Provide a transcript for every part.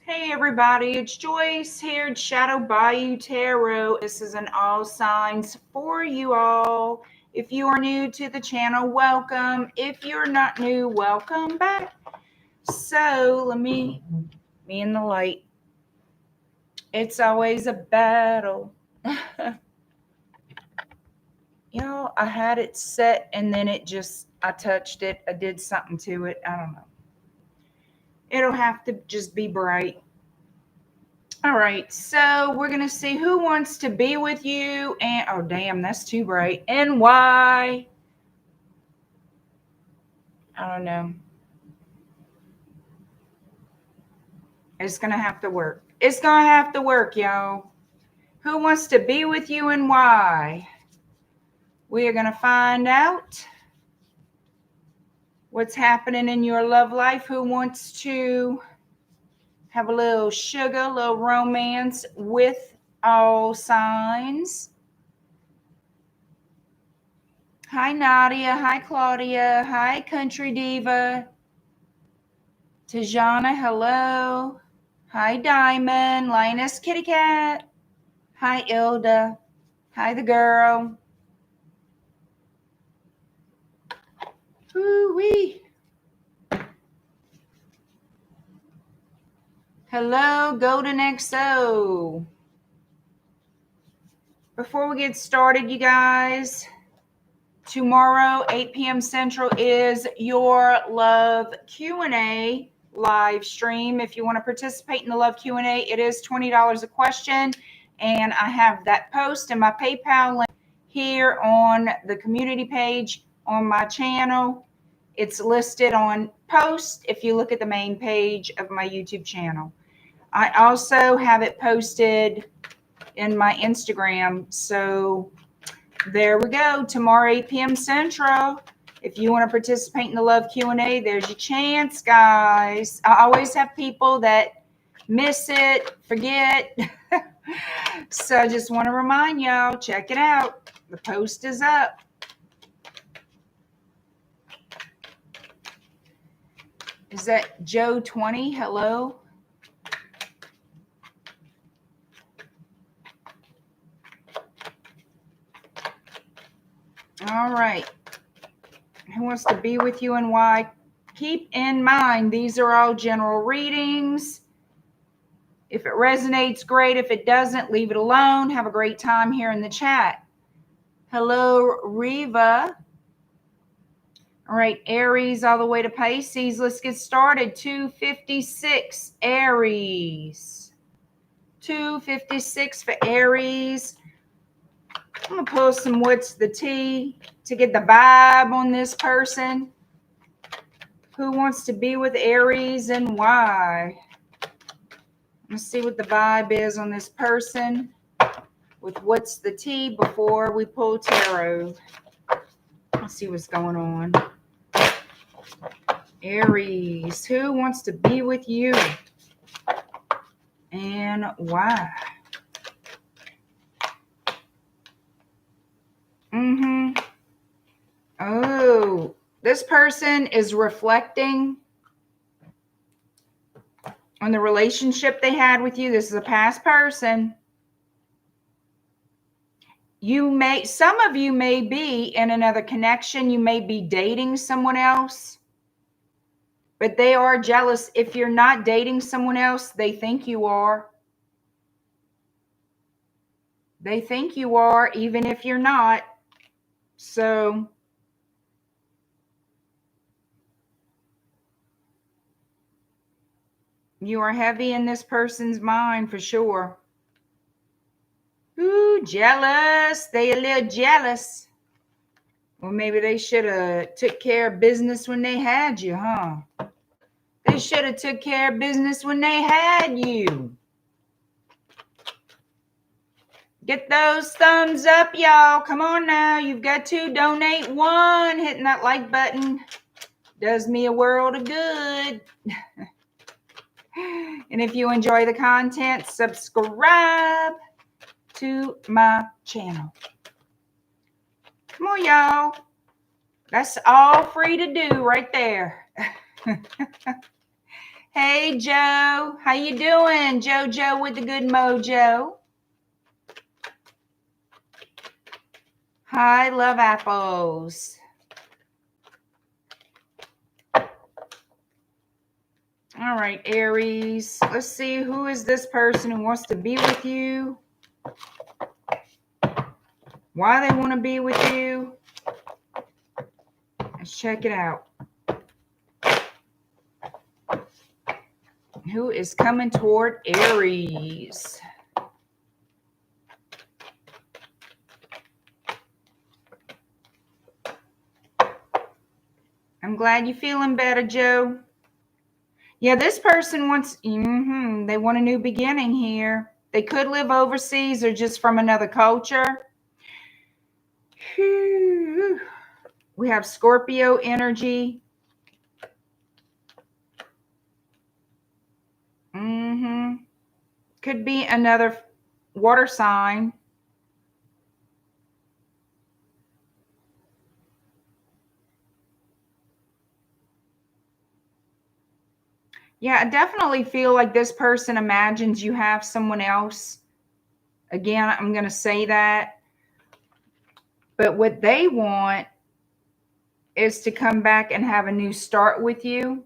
Hey everybody, it's Joyce here at Shadow Bayou Tarot. This is an all signs for you all. If you are new to the channel, welcome. If you're not new, welcome back. So let me in the light. It's always a battle. Y'all, I had it set and then I touched it. I did something to it. I don't know. It'll have to just be bright. All right, so we're going to see who wants to be with you. And oh, damn, that's too bright. And why? I don't know. It's going to have to work. It's going to have to work, y'all. Who wants to be with you and why? We are going to find out what's happening in your love life. Who wants to have a little sugar, a little romance with all signs? Hi, Nadia. Hi, Claudia. Hi, Country Diva. Tajana, hello. Hi, Diamond. Linus, Kitty Cat. Hi, Ilda. Hi, the girl. Woo-wee. Hello, Golden XO. Before we get started, you guys, tomorrow, 8 p.m. Central, is your Love Q&A live stream. If you want to participate in the Love Q&A, it is $20 a question. And I have that post and my PayPal link here on the community page on my channel. It's listed on post if you look at the main page of my YouTube channel. I also have it posted in my Instagram. So there we go. Tomorrow, 8 p.m. Central. If you want to participate in the Love Q&A, there's your chance, guys. I always have people that miss it, forget. So I just want to remind y'all, check it out. The post is up. Is that Joe 20? Hello? All right. Who wants to be with you and why? Keep in mind, these are all general readings. If it resonates, great. If it doesn't, leave it alone. Have a great time here in the chat. Hello, Riva. All right, Aries all the way to Pisces. Let's get started. 256, Aries. 256 for Aries. I'm going to pull some what's the tea to get the vibe on this person. Who wants to be with Aries and why? Let's see what the vibe is on this person with what's the tea before we pull tarot. Let's see what's going on. Aries, who wants to be with you and why? Oh, this person is reflecting on the relationship they had with you. This is a past person. Some of you may be in another connection. You may be dating someone else, but they are jealous. If you're not dating someone else, they think you are. They think you are, even if you're not. So you are heavy in this person's mind for sure. Ooh, jealous. They a little jealous. Well, maybe they should have took care of business when they had you, huh? They should have took care of business when they had you. Get those thumbs up, y'all. Come on now. You've got to donate one. Hitting that like button does me a world of good. And if you enjoy the content, subscribe to my channel. Come on, y'all. That's all free to do right there. Hey, Joe. How you doing? JoJo with the good mojo. Hi, love apples. All right, Aries. Let's see, who is this person who wants to be with you? Why they want to be with you? Let's check it out. Who is coming toward Aries? I'm glad you're feeling better, Joe. Yeah, this person wants, they want a new beginning here. They could live overseas or just from another culture. Whew. We have Scorpio energy. Could be another water sign. Yeah, I definitely feel like this person imagines you have someone else. Again, I'm going to say that. But what they want is to come back and have a new start with you.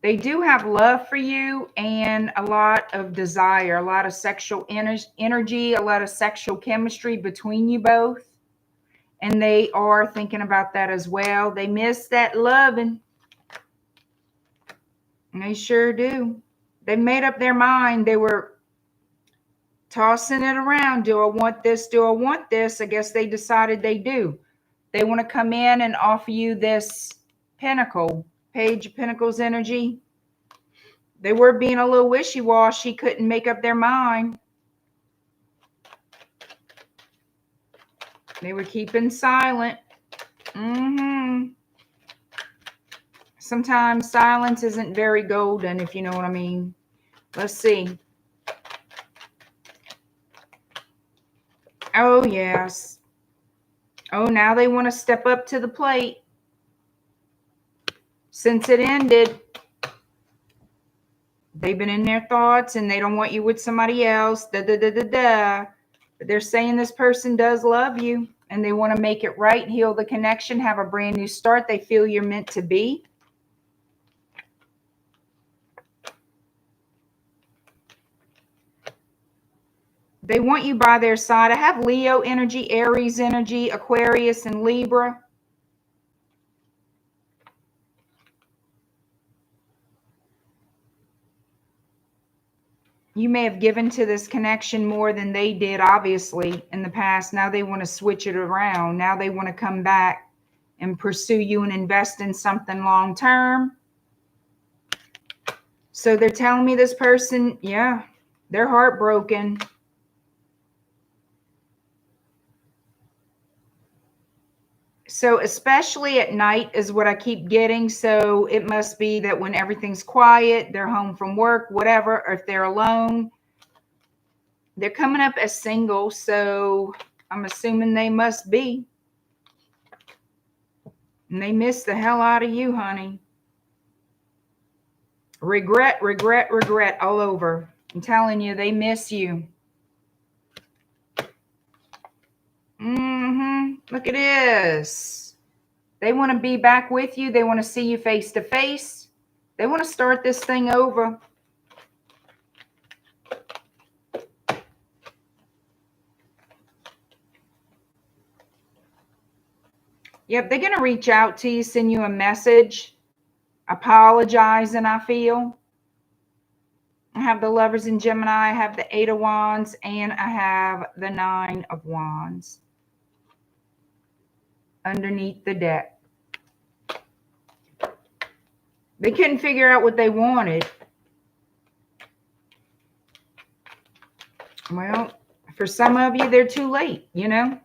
They do have love for you and a lot of desire, a lot of sexual energy, a lot of sexual chemistry between you both. And they are thinking about that as well. They miss that loving. They sure do. They made up their mind. They were tossing it around. Do I want this? Do I want this? I guess they decided they do. They want to come in and offer you this Pentacle, Page of Pentacles energy. They were being a little wishy-washy, couldn't make up their mind. They were keeping silent. Sometimes silence isn't very golden, if you know what I mean. Let's see. Oh, yes. Oh, now they want to step up to the plate. Since it ended, they've been in their thoughts and they don't want you with somebody else. But they're saying this person does love you and they want to make it right, heal the connection, have a brand new start. They feel you're meant to be. They want you by their side. I have Leo energy, Aries energy, Aquarius, and Libra. You may have given to this connection more than they did, obviously, in the past. Now they want to switch it around. Now they want to come back and pursue you and invest in something long term. So they're telling me this person, yeah, they're heartbroken. So especially at night is what I keep getting. So it must be that when everything's quiet, they're home from work, whatever, or if they're alone, they're coming up as single. So I'm assuming they must be. And they miss the hell out of you, honey. Regret, regret, regret all over. I'm telling you, they miss you. Look at this. They want to be back with you. They want to see you face to face. They want to start this thing over. Yep, they're going to reach out to you, send you a message, apologizing, I feel. I have the Lovers in Gemini. I have the 8 of Wands, and I have the 9 of Wands underneath the deck. They couldn't figure out what they wanted. Well, for some of you, they're too late, you know.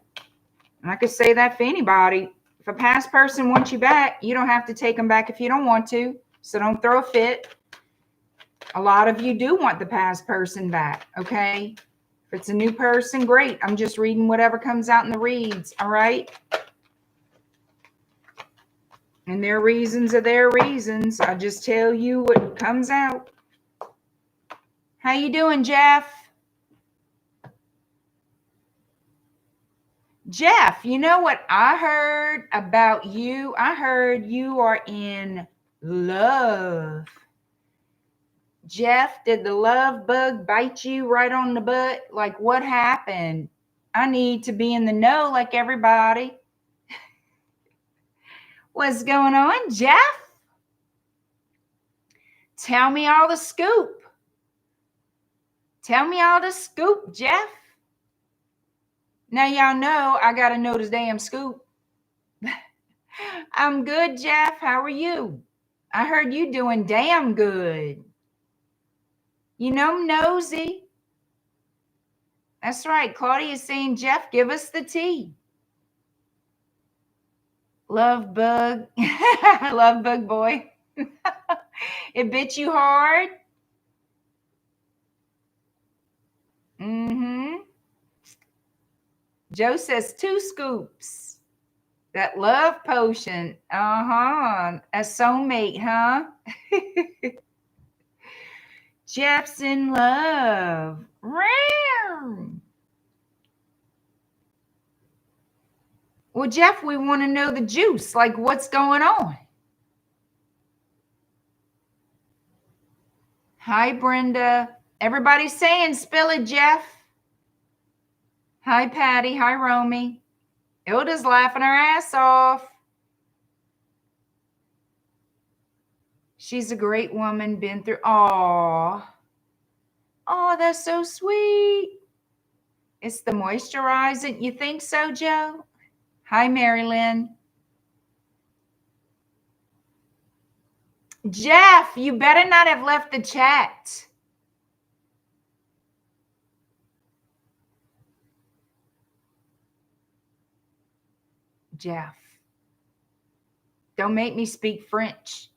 And I could say that for anybody. If a past person wants you back, you don't have to take them back if you don't want to. So don't throw a fit. A lot of you do want the past person back, okay? If it's a new person, great. I'm just reading whatever comes out in the reads, all right? And their reasons are their reasons. I just tell you what comes out. How you doing, Jeff? Jeff, you know what I heard about you? I heard you are in love. Jeff, did the love bug bite you right on the butt? Like, what happened? I need to be in the know like everybody. What's going on, Jeff? Tell me all the scoop. Tell me all the scoop, Jeff. Now y'all know I got to know this damn scoop. I'm good, Jeff. How are you? I heard you doing damn good. You know, I'm nosy. That's right. Claudia's saying, Jeff, give us the tea. Love bug. Love bug boy. It bit you hard. Mm-hmm. Joe says 2 scoops. That love potion. Uh-huh. A soulmate, huh? Jeff's in love. Well, Jeff, we want to know the juice. Like, what's going on? Hi, Brenda. Everybody's saying spill it, Jeff. Hi, Patty. Hi, Romy. Ilda's laughing her ass off. She's a great woman, been through. Aw. Oh, that's so sweet. It's the moisturizing. You think so, Joe? Hi, Marilyn. Jeff, you better not have left the chat. Jeff, don't make me speak French.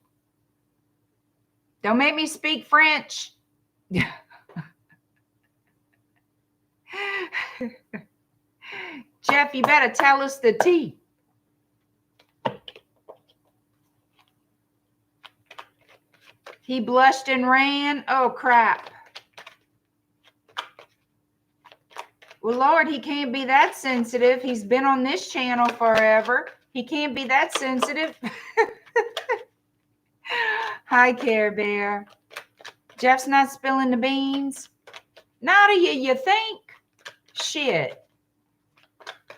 Don't make me speak French. Jeff, you better tell us the tea. He blushed and ran. Oh, crap. Well, Lord, he can't be that sensitive. He's been on this channel forever. He can't be that sensitive. Hi, Care Bear. Jeff's not spilling the beans. Not of you think? Shit.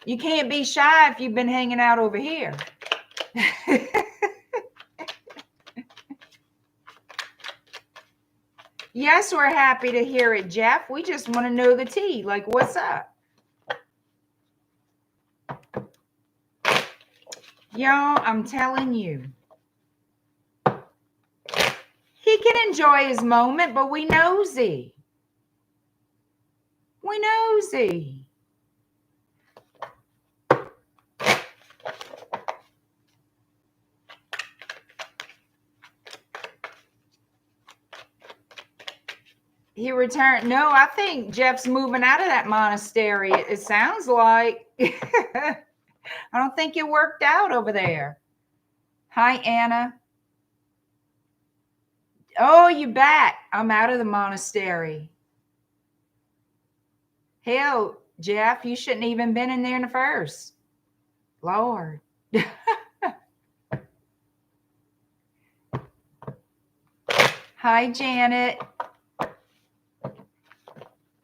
You can't be shy if you've been hanging out over here. Yes, we're happy to hear it, Jeff. We just want to know the tea. Like, what's up? Y'all, I'm telling you. He can enjoy his moment, but we nosy. We nosy. He returned. No, I think Jeff's moving out of that monastery. It sounds like. I don't think it worked out over there. Hi, Anna. Oh, you back. I'm out of the monastery. Hell, Jeff, you shouldn't even been in there in the first. Lord. Hi, Janet.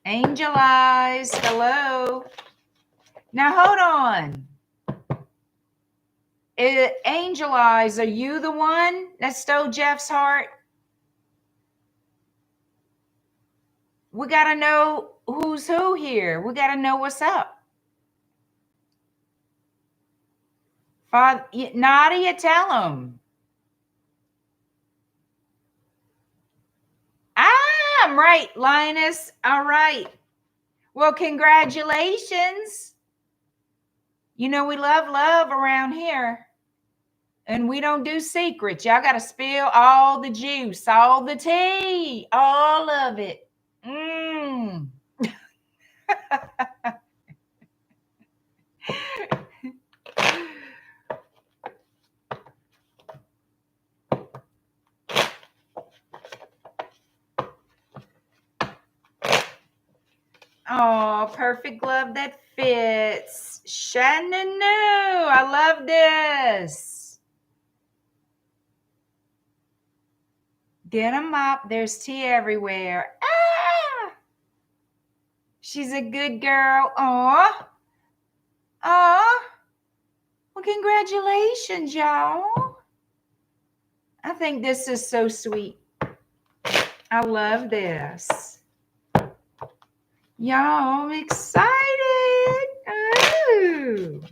Angel Eyes. Hello. Now, hold on. Angel Eyes, are you the one that stole Jeff's heart? We got to know who's who here. We got to know what's up. Father, Nadia, tell him. I'm right, Linus. All right. Well, congratulations. You know, we love around here. And we don't do secrets. Y'all got to spill all the juice, all the tea, all of it. Oh, perfect glove that fits. Shannon, no, I love this. Get 'em up. There's tea everywhere. Ah! She's a good girl. Aw. Aw. Well, congratulations, y'all. I think this is so sweet. I love this. Y'all, I'm excited. Ooh.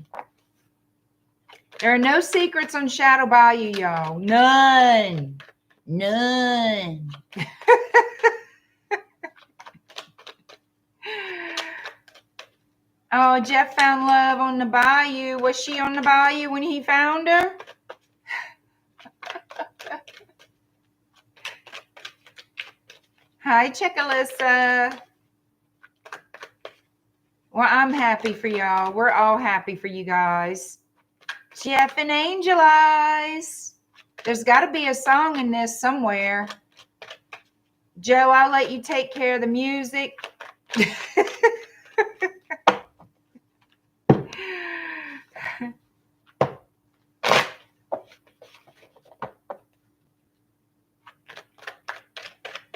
There are no secrets on Shadow Bayou, y'all. None. None. Oh, Jeff found love on the Bayou. Was she on the Bayou when he found her? Hi, Chickalissa. Well, I'm happy for y'all. We're all happy for you guys. Jeff and Angel Eyes. There's got to be a song in this somewhere. Joe, I'll let you take care of the music.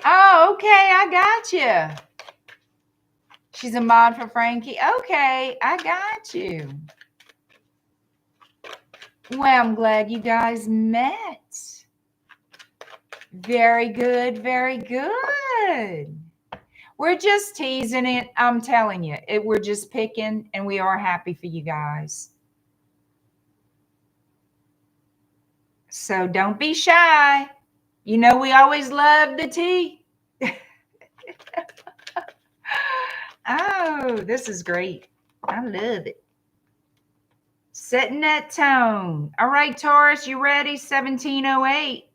Oh, okay, I got you. She's a mod for Frankie. Okay, I got you. Well, I'm glad you guys met. Very good, very good. We're just teasing it. I'm telling you, we're just picking, and we are happy for you guys. So don't be shy. You know, we always love the tea. Oh, this is great. I love it. Setting that tone. All right, Taurus, you ready? 1708.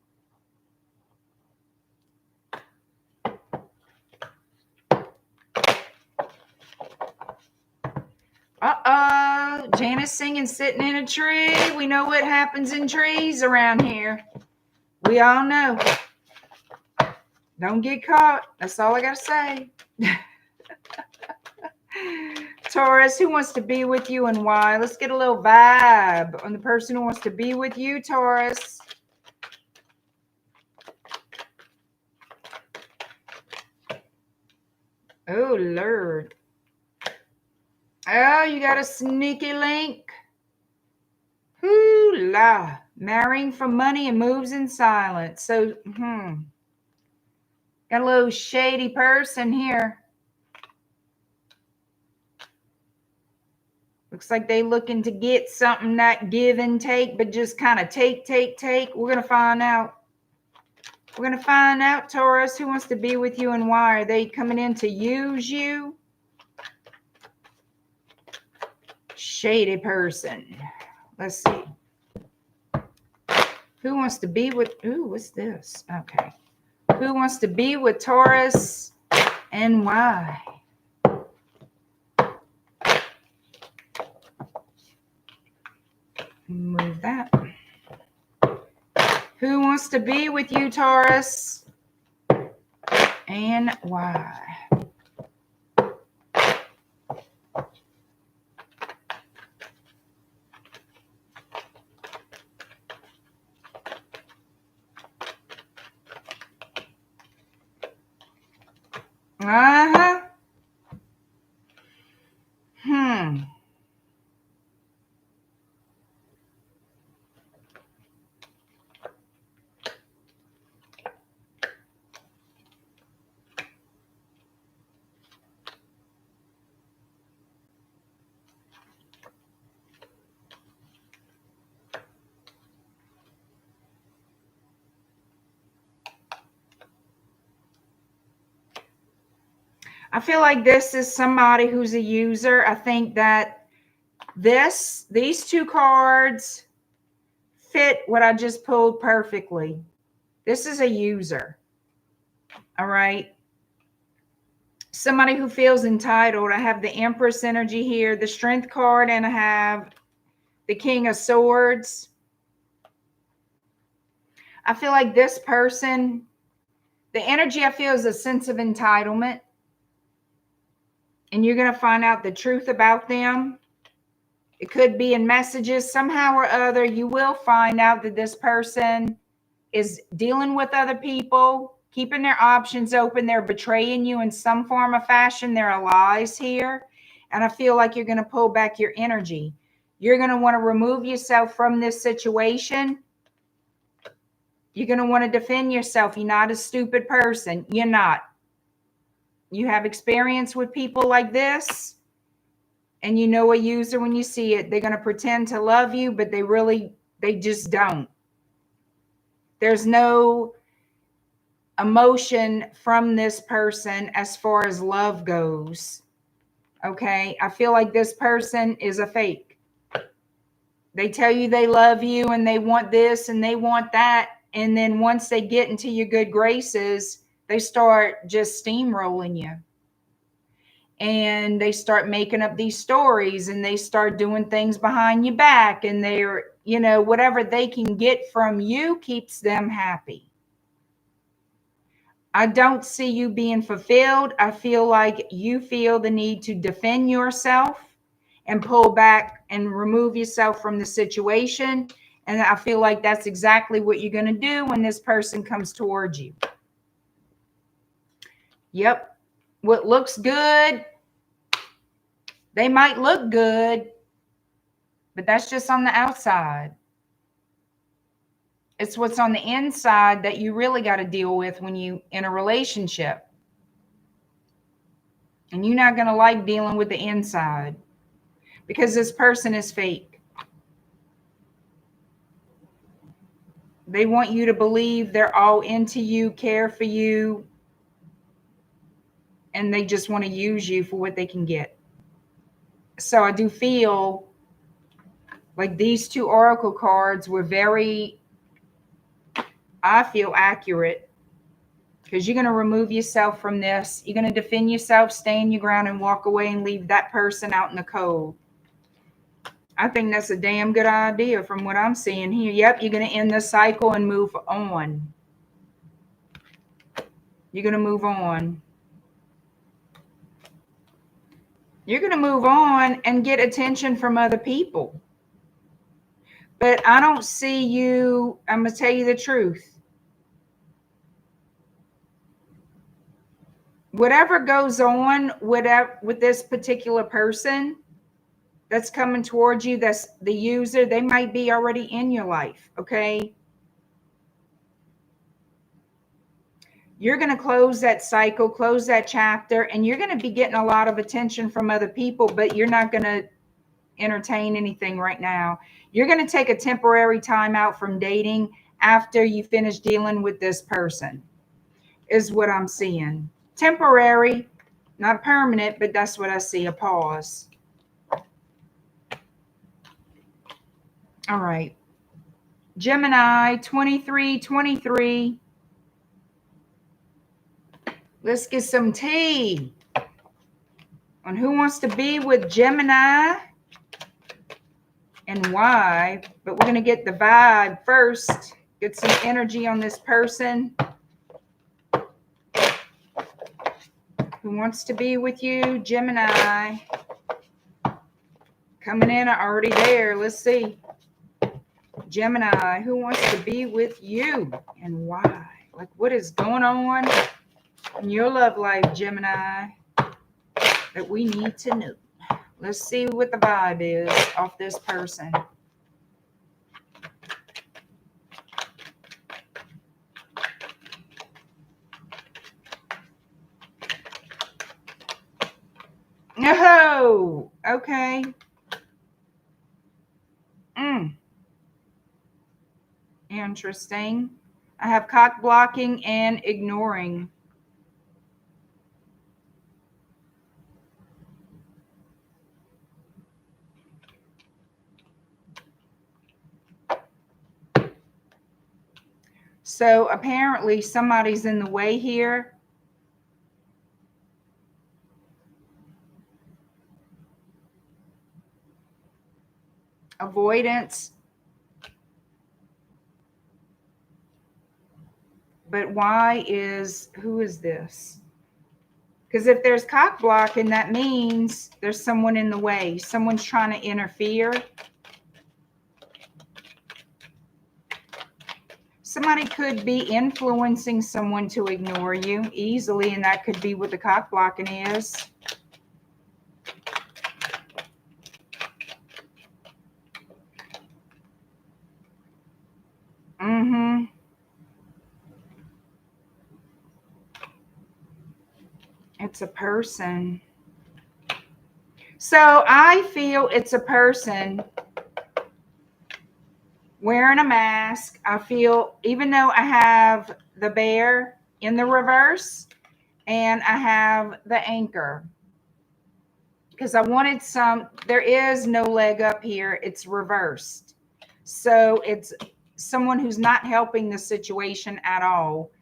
Uh-oh. Janice singing Sitting in a Tree. We know what happens in trees around here. We all know. Don't get caught. That's all I got to say. Taurus, who wants to be with you and why? Let's get a little vibe on the person who wants to be with you, Taurus. Oh, Lord. Oh, you got a sneaky link. Hoo-la. Marrying for money and moves in silence. So, got a little shady person here. Looks like they looking to get something, not give and take, but just kind of take. We're going to find out. We're going to find out, Taurus, who wants to be with you and why. Are they coming in to use you? Shady person. Let's see. Who wants to be with... Ooh, what's this? Okay. Who wants to be with Taurus and why? Move that. Who wants to be with you, Taurus, and why? Uh-huh. I feel like this is somebody who's a user. I think that these two cards fit what I just pulled perfectly. This is a user. All right. Somebody who feels entitled. I have the Empress energy here, the Strength card, and I have the King of Swords. I feel like this person, the energy I feel is a sense of entitlement. and you're going to find out the truth about them. It could be in messages. Somehow or other, you will find out that this person is dealing with other people, keeping their options open. They're betraying you in some form or fashion. There are lies here. And I feel like you're going to pull back your energy. You're going to want to remove yourself from this situation. You're going to want to defend yourself. You're not a stupid person. You're not. You have experience with people like this, and you know a user when you see it. They're going to pretend to love you, but they just don't. There's no emotion from this person as far as love goes. Okay? I feel like this person is a fake. They tell you they love you and they want this and they want that. And then once they get into your good graces, they start just steamrolling you. And they start making up these stories and they start doing things behind your back. And they're, you know, whatever they can get from you keeps them happy. I don't see you being fulfilled. I feel like you feel the need to defend yourself and pull back and remove yourself from the situation. And I feel like that's exactly what you're going to do when this person comes towards you. Yep. What looks good, they might look good, but that's just on the outside. It's what's on the inside that you really got to deal with when you in a relationship. And you're not going to like dealing with the inside because this person is fake. They want you to believe they're all into you, care for you, and they just want to use you for what they can get. So I do feel like these two oracle cards were very, I feel, accurate, because you're going to remove yourself from this. You're going to defend yourself, stand your ground, and walk away and leave that person out in the cold. I think that's a damn good idea from what I'm seeing here. Yep, you're going to end the cycle and move on. You're going to move on. You're going to move on and get attention from other people. But I don't see you, I'm going to tell you the truth. Whatever goes on with this particular person that's coming towards you, that's the user, they might be already in your life, okay? You're going to close that cycle, close that chapter, and you're going to be getting a lot of attention from other people, but you're not going to entertain anything right now. You're going to take a temporary time out from dating after you finish dealing with this person, is what I'm seeing. Temporary, not permanent, but that's what I see, a pause. All right. Gemini 2323. Let's get some tea on who wants to be with Gemini and why. But we're going to get the vibe first. Get some energy on this person who wants to be with you. Gemini. Coming in, are already there. Let's see. Gemini, who wants to be with you and why? Like, what is going on in your love life, Gemini, that we need to know? Let's see what the vibe is off this person. Oh, okay. Interesting. I have cock blocking and ignoring. So apparently somebody's in the way here. Avoidance. But why is, who is this? Because if there's cock blocking, that means there's someone in the way. Someone's trying to interfere. Somebody could be influencing someone to ignore you easily, and that could be what the cock blocking is. It's a person. So I feel it's a person wearing a mask. I feel, even though I have the bear in the reverse and I have the anchor, because I wanted some, there is no leg up here. It's reversed. So it's someone who's not helping the situation at all.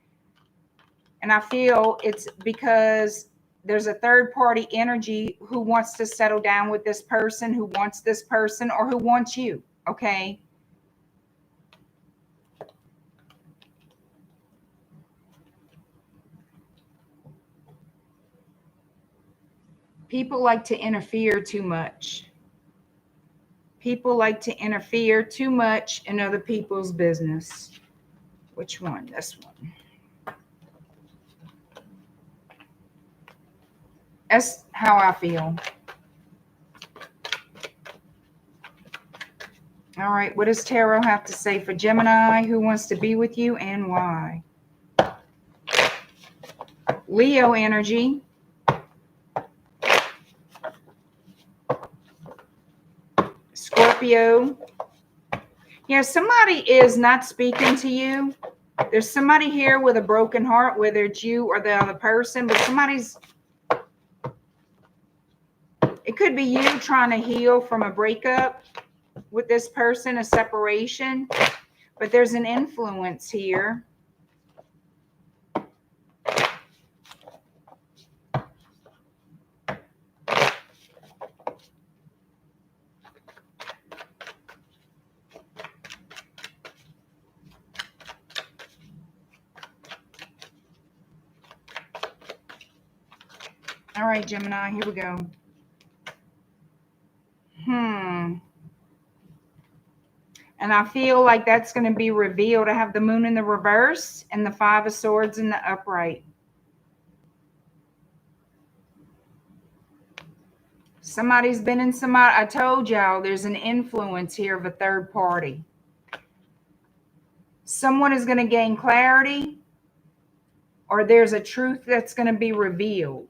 And I feel it's because there's a third party energy who wants to settle down with this person, who wants this person, or who wants you. Okay. People like to interfere too much. People like to interfere too much in other people's business. Which one? This one. That's how I feel. All right. What does Tarot have to say for Gemini? Who wants to be with you and why? Leo energy. Scorpio. Yeah, somebody is not speaking to you. There's somebody here with a broken heart, whether it's you or the other person, but somebody's, it could be you trying to heal from a breakup with this person, a separation, but there's an influence here. All right, Gemini, here we go. And I feel like that's going to be revealed. I have the moon in the reverse and the 5 of swords in the upright. Somebody's been in somebody. I told y'all there's an influence here of a third party. Someone is going to gain clarity, or there's a truth that's going to be revealed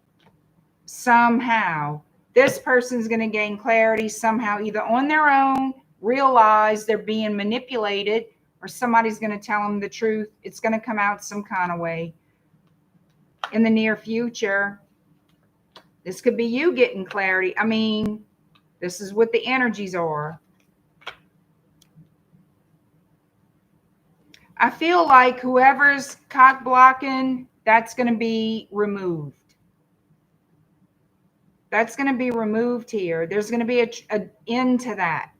somehow. This person's going to gain clarity somehow, either on their own, realize they're being manipulated, or somebody's going to tell them the truth. It's going to come out some kind of way in the near future. This could be you getting clarity. I mean, this is what the energies are. I feel like whoever's cock blocking, that's going to be removed. That's going to be removed here. There's going to be an end to that.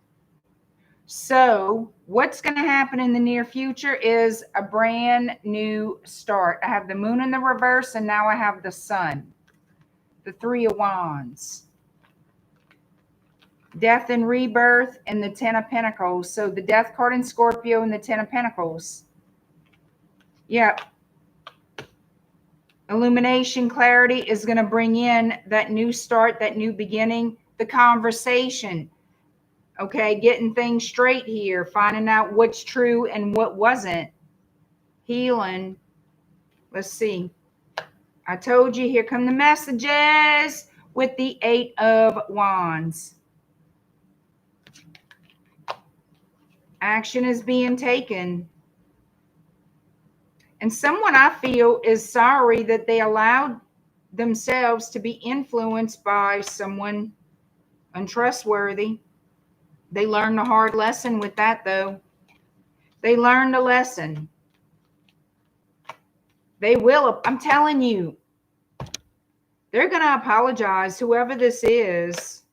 So what's going to happen in the near future is a brand new start. I have the moon in the reverse, and now I have the sun. The 3 of Wands. Death and rebirth and the 10 of Pentacles. So the death card in Scorpio and the 10 of Pentacles. Yeah. Illumination, clarity is going to bring in that new start, that new beginning, the conversation. Okay, getting things straight here, finding out what's true and what wasn't. Healing. Let's see. I told you, here come the messages with the 8 of Wands. Action is being taken. And someone, I feel, is sorry that they allowed themselves to be influenced by someone untrustworthy. They learned a hard lesson with that, though. They learned a lesson. They will. I'm telling you, they're going to apologize, whoever this is.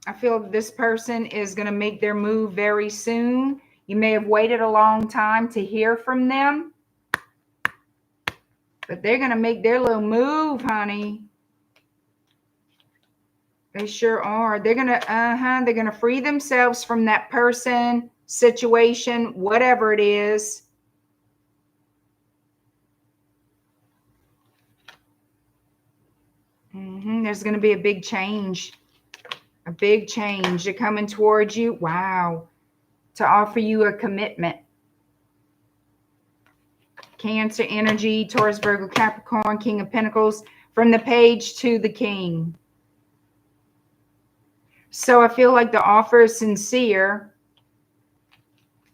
I feel this person is going to make their move very soon. You may have waited a long time to hear from them. But they're going to make their little move, honey. They sure are. They're going to, they're going to free themselves from that person, situation, whatever it is. There's going to be a big change. A big change. They're coming towards you. Wow. To offer you a commitment. Cancer energy, Taurus, Virgo, Capricorn, King of Pentacles, from the page to the King. So I feel like the offer is sincere.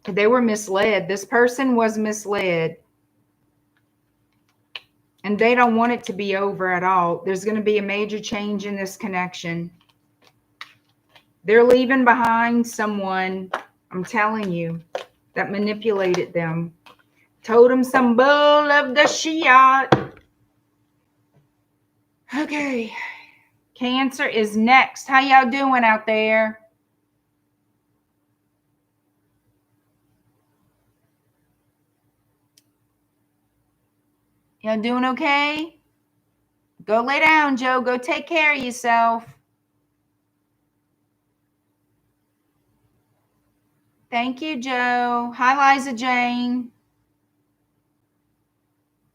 They were misled. This person was misled. And they don't want it to be over at all. There's going to be a major change in this connection. They're leaving behind someone, I'm telling you, that manipulated them. Told them some bull of the Shiat. Okay. Cancer is next. How y'all doing out there? Y'all doing okay? Go lay down, Joe. Go take care of yourself. Thank you, Joe. Hi, Liza Jane.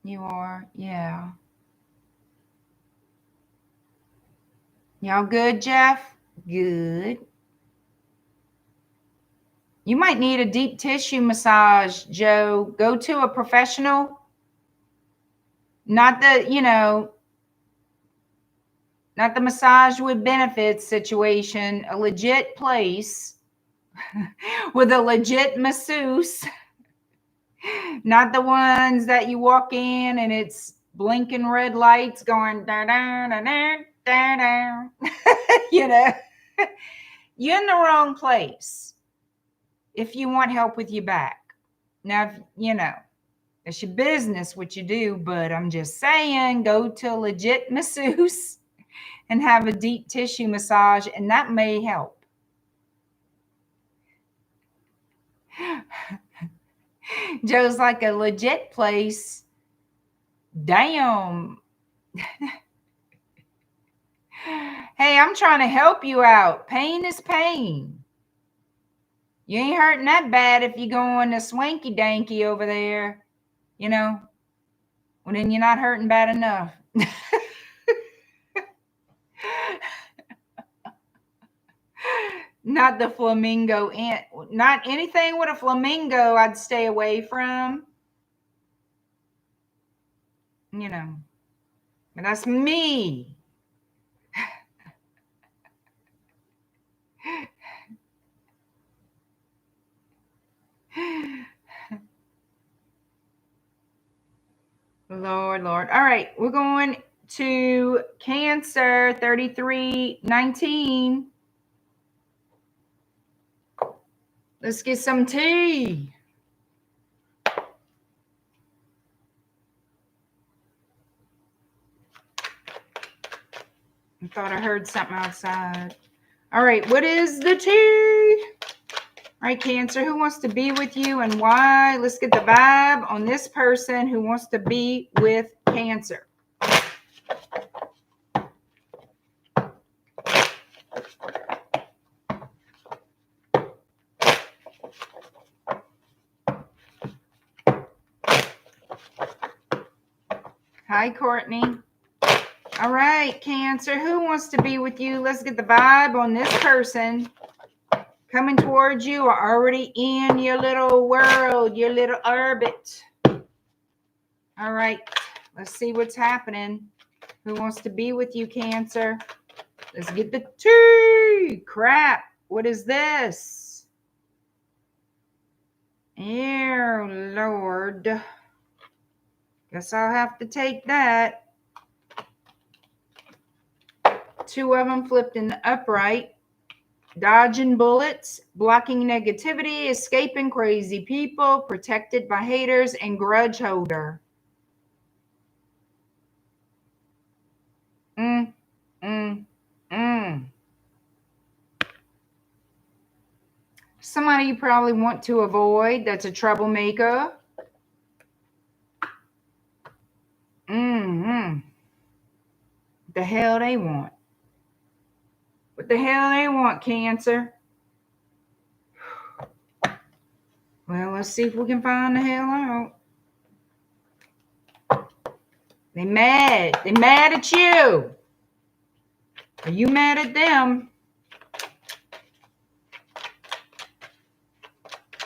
You are? Yeah. Y'all good, Jeff? Good. You might need a deep tissue massage, Joe. Go to a professional. Not the, not the massage with benefits situation. A legit place with a legit masseuse. Not the ones that you walk in and it's blinking red lights going da da da da da da. You're in the wrong place if you want help with your back. Now, it's your business what you do, but I'm just saying, go to a legit masseuse and have a deep tissue massage, and that may help. Joe's like, a legit place. Damn. Hey, I'm trying to help you out. Pain is pain. You ain't hurting that bad if you're going to swanky danky over there. Well, then you're not hurting bad enough. Not the flamingo. Not anything with a flamingo I'd stay away from. But that's me. Lord. All right. We're going to Cancer 3319. Let's get some tea. I thought I heard something outside. All right. What is the tea? All right, Cancer, who wants to be with you and why? Let's get the vibe on this person who wants to be with Cancer. Hi, Courtney. All right, Cancer, who wants to be with you? Let's get the vibe on this person coming towards you or already in your little world, your little orbit. All right, let's see what's happening. Who wants to be with you, Cancer? Let's get the tea. Crap. What is this? Oh, Lord. Guess I'll have to take that. Two of them flipped in the upright. Dodging bullets, blocking negativity, escaping crazy people, protected by haters, and grudge holder. Somebody you probably want to avoid that's a troublemaker. Mm-hmm. What the hell they want? What the hell they want, Cancer? Well, let's see if we can find the hell out. They mad. They mad at you. Are you mad at them?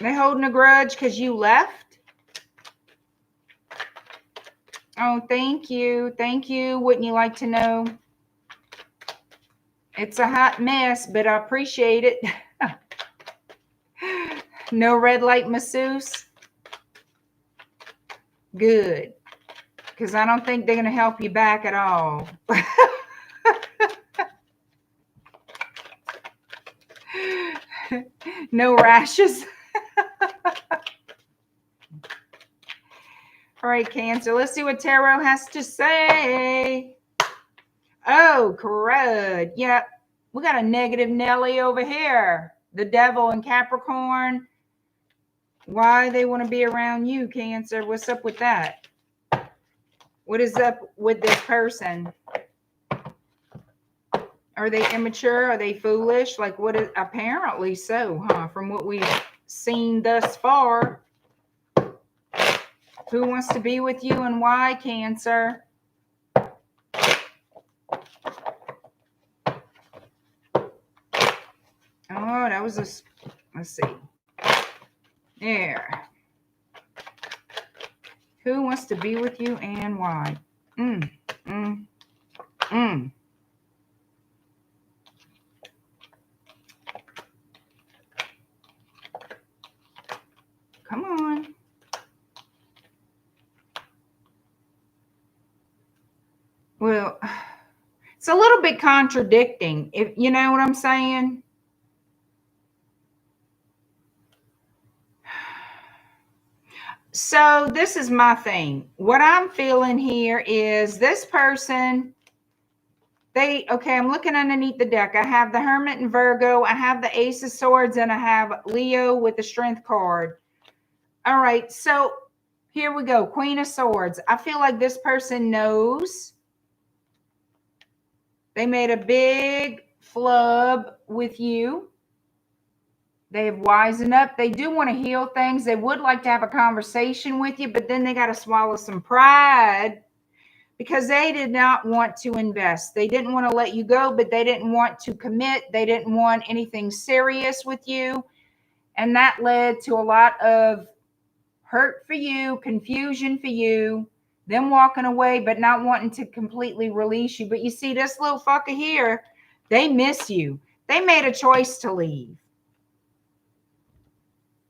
They holding a grudge because you left? Oh, thank you. Thank you. Wouldn't you like to know? It's a hot mess, but I appreciate it. No red light masseuse? Good. Because I don't think they're going to help you back at all. No rashes. All right, Cancer. Let's see what Tarot has to say. Oh, crud. Yep. We got a negative Nelly over here. The devil in Capricorn. Why they want to be around you, Cancer? What's up with that? What is up with this person? Are they immature? Are they foolish? Like what is, apparently so, huh? From what we've seen thus far. Who wants to be with you and why, Cancer? Oh, that was a, let's see. There. Who wants to be with you and why? Come on. Well, it's a little bit contradicting, if you know what I'm saying. So this is my thing. What I'm feeling here is this person, okay, I'm looking underneath the deck. I have the Hermit and Virgo. I have the Ace of Swords, and I have Leo with the Strength card. All right, so here we go. Queen of Swords. I feel like this person knows. They made a big flub with you. They have wisened up. They do want to heal things. They would like to have a conversation with you, but then they got to swallow some pride because they did not want to invest. They didn't want to let you go, but they didn't want to commit. They didn't want anything serious with you. And that led to a lot of hurt for you, confusion for you, them walking away, but not wanting to completely release you. But you see, this little fucker here, they miss you. They made a choice to leave.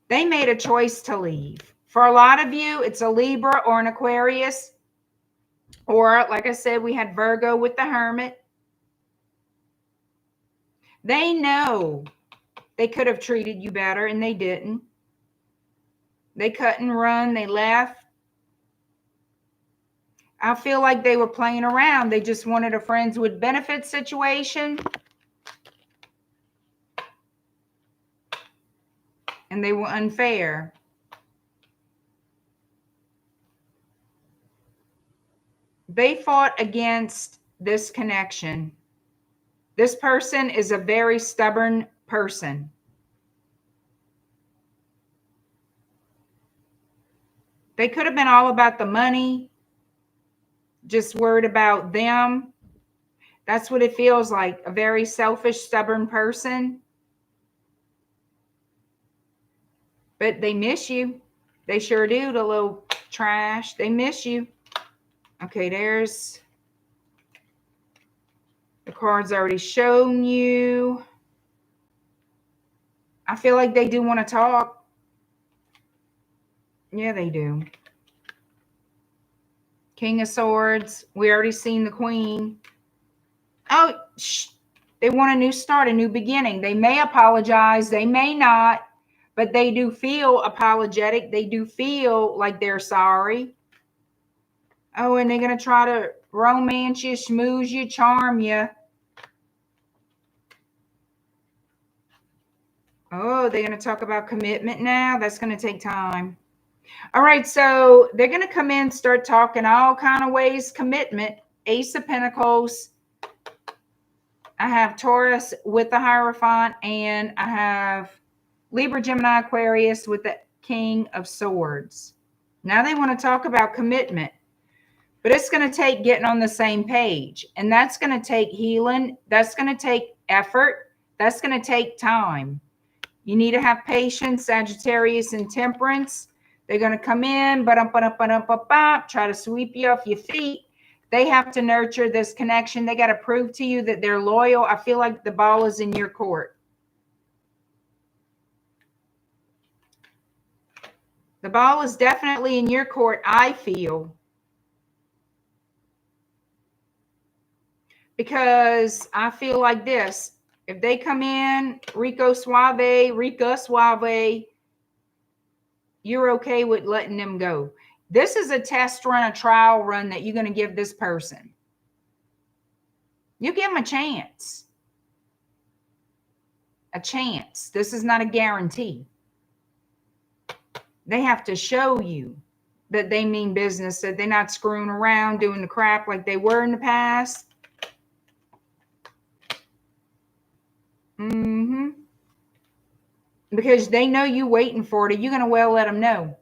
They made a choice to leave. For a lot of you, it's a Libra or an Aquarius. Or, like I said, we had Virgo with the Hermit. They know they could have treated you better, and they didn't. They cut and run. They left. I feel like they were playing around. They just wanted a friends with benefits situation. And they were unfair. They fought against this connection. This person is a very stubborn person. They could have been all about the money, just worried about them. That's what it feels like, a very selfish, stubborn person. But they miss you. They sure do, the little trash. They miss you. Okay, there's the cards already shown you. I feel like they do want to talk. Yeah, they do. King of Swords. We already seen the Queen. Oh, they want a new start, a new beginning. They may apologize. They may not. But they do feel apologetic. They do feel like they're sorry. Oh, and they're going to try to romance you, schmooze you, charm you. Oh, they're going to talk about commitment now. That's going to take time. All right, so they're going to come in, start talking all kind of ways, commitment, Ace of Pentacles. I have Taurus with the Hierophant, and I have Libra, Gemini, Aquarius with the King of Swords. Now they want to talk about commitment, but it's going to take getting on the same page, and that's going to take healing. That's going to take effort. That's going to take time. You need to have patience, Sagittarius and Temperance. They're going to come in, try to sweep you off your feet. They have to nurture this connection. They got to prove to you that they're loyal. I feel like the ball is in your court. The ball is definitely in your court, I feel. Because I feel like this. If they come in, Rica Suave, you're okay with letting them go. This is a test run, a trial run that you're going to give this person. You give them a chance. A chance. This is not a guarantee. They have to show you that they mean business, that they're not screwing around, doing the crap like they were in the past. Because they know you waiting for it. You're going to well let them know.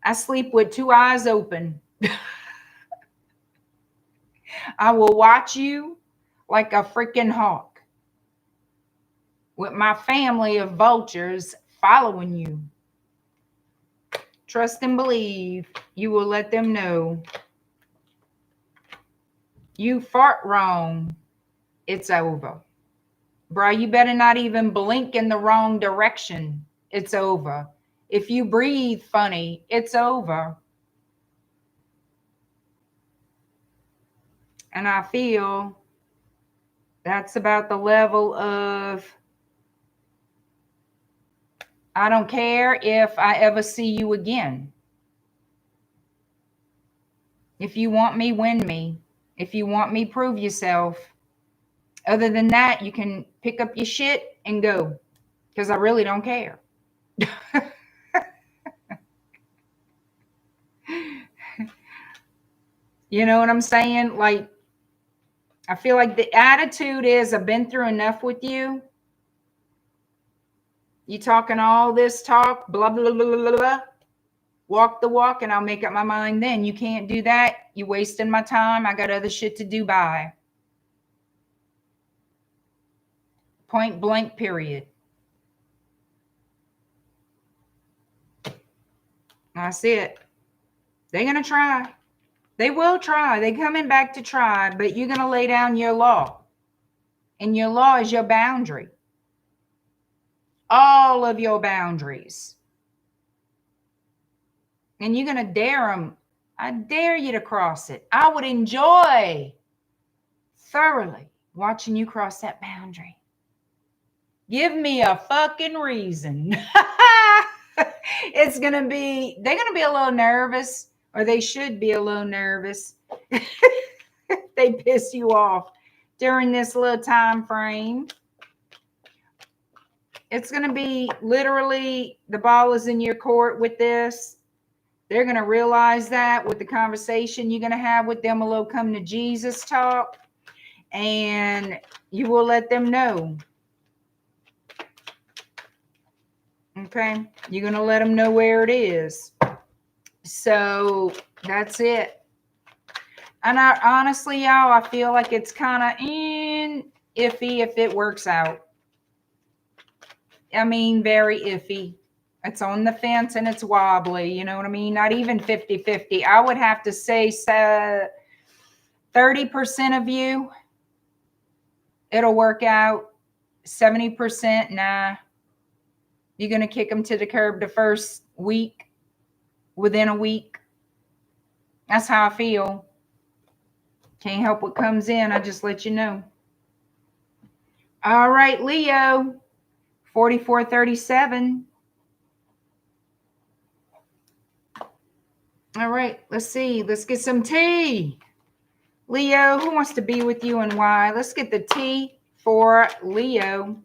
I sleep with two eyes open. I will watch you like a freaking hawk. With my family of vultures following you. Trust and believe. You will let them know. You fart wrong. It's over. Bro, you better not even blink in the wrong direction. It's over. If you breathe funny, it's over. And I feel that's about the level of, I don't care if I ever see you again. If you want me, win me. If you want me, prove yourself. Other than that, you can pick up your shit and go. Because I really don't care. You know what I'm saying? Like, I feel like the attitude is, I've been through enough with you. You talking all this talk, blah, blah, blah, blah, blah. Walk the walk and I'll make up my mind then. You can't do that. You're wasting my time. I got other shit to do. Bye. Point blank, period. That's it. They're going to try. They will try. They're coming back to try, but you're going to lay down your law. And your law is your boundary. All of your boundaries. And you're going to dare them. I dare you to cross it. I would enjoy thoroughly watching you cross that boundary. Give me a fucking reason. It's going to be, they're going to be a little nervous, or they should be a little nervous. They piss you off during this little time frame. It's going to be literally, the ball is in your court with this. They're going to realize that with the conversation you're going to have with them, a little come to Jesus talk, and you will let them know. Okay, you're going to let them know where it is. So that's it. And honestly, y'all, I feel like it's kind of iffy if it works out. I mean, very iffy. It's on the fence and it's wobbly. You know what I mean? Not even 50-50. I would have to say 30% of you, it'll work out. 70%, nah. You're going to kick them to the curb the first week, within a week. That's how I feel. Can't help what comes in. I just let you know. All right, Leo, 4437. All right, let's see. Let's get some tea. Leo, who wants to be with you and why? Let's get the tea for Leo.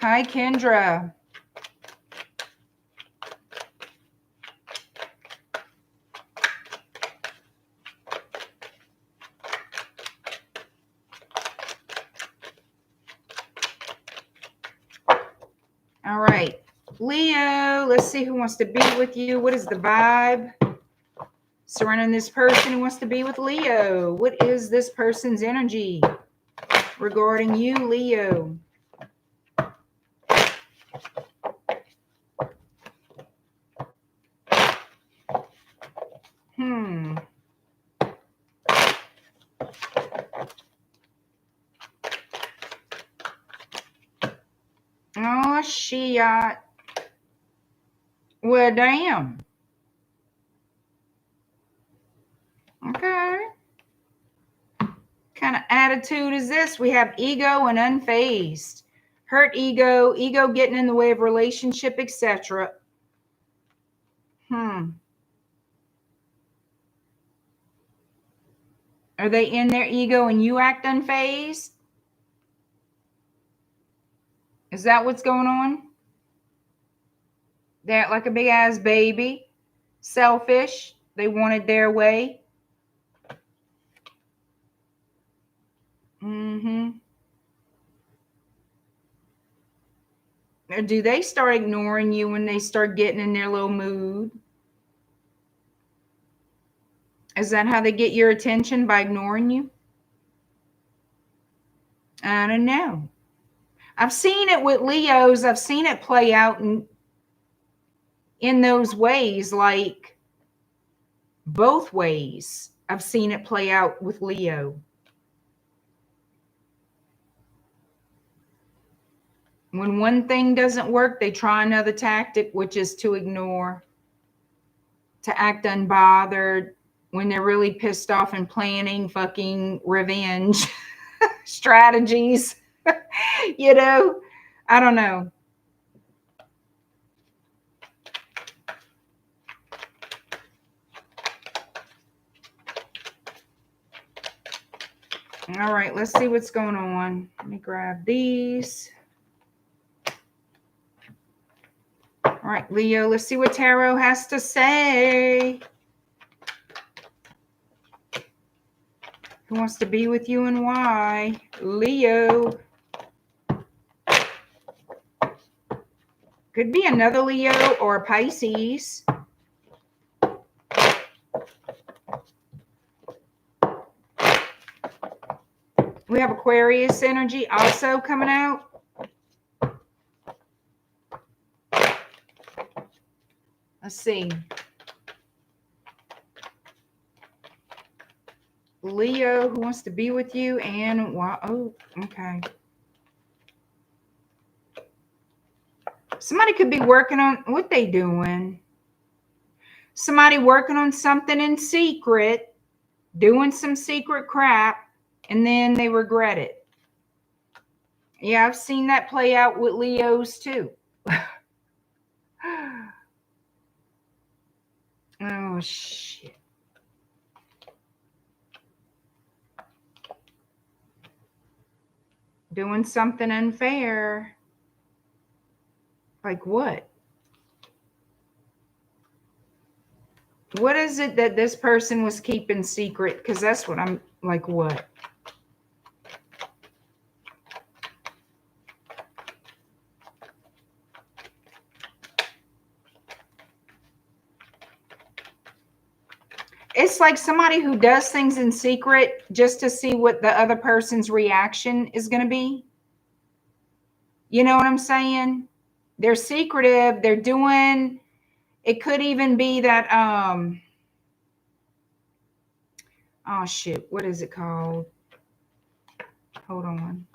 Hi, Kendra. Leo, let's see who wants to be with you. What is the vibe surrounding this person who wants to be with Leo? What is this person's energy regarding you, Leo? Oh, shit. Well, damn. Okay. Kind of attitude is this? We have ego and unfazed. Hurt ego, ego getting in the way of relationship, etc. Are they in their ego and you act unfazed? Is that what's going on? They act like a big ass baby. Selfish. They wanted their way. Or do they start ignoring you when they start getting in their little mood? Is that how they get your attention, by ignoring you? I don't know. I've seen it with Leos. I've seen it play out in those ways, like both ways. I've seen it play out with Leo. When one thing doesn't work, they try another tactic, which is to ignore, to act unbothered when they're really pissed off and planning fucking revenge strategies. You know, I don't know. All right, let's see what's going on. Let me grab these. All right, Leo, let's see what Tarot has to say. Who wants to be with you and why? Leo. Could be another Leo or a Pisces. We have Aquarius energy also coming out. Let's see. Leo, who wants to be with you and why? Oh, okay. Somebody could be working on, what they doing? Somebody working on something in secret, doing some secret crap, and then they regret it. Yeah, I've seen that play out with Leos too. Oh, shit. Doing something unfair. Like what? What is it that this person was keeping secret? Because that's what I'm like, what? It's like somebody who does things in secret just to see what the other person's reaction is going to be. You know what I'm saying? They're secretive. They're doing, it could even be that, oh shit, what is it called? Hold on.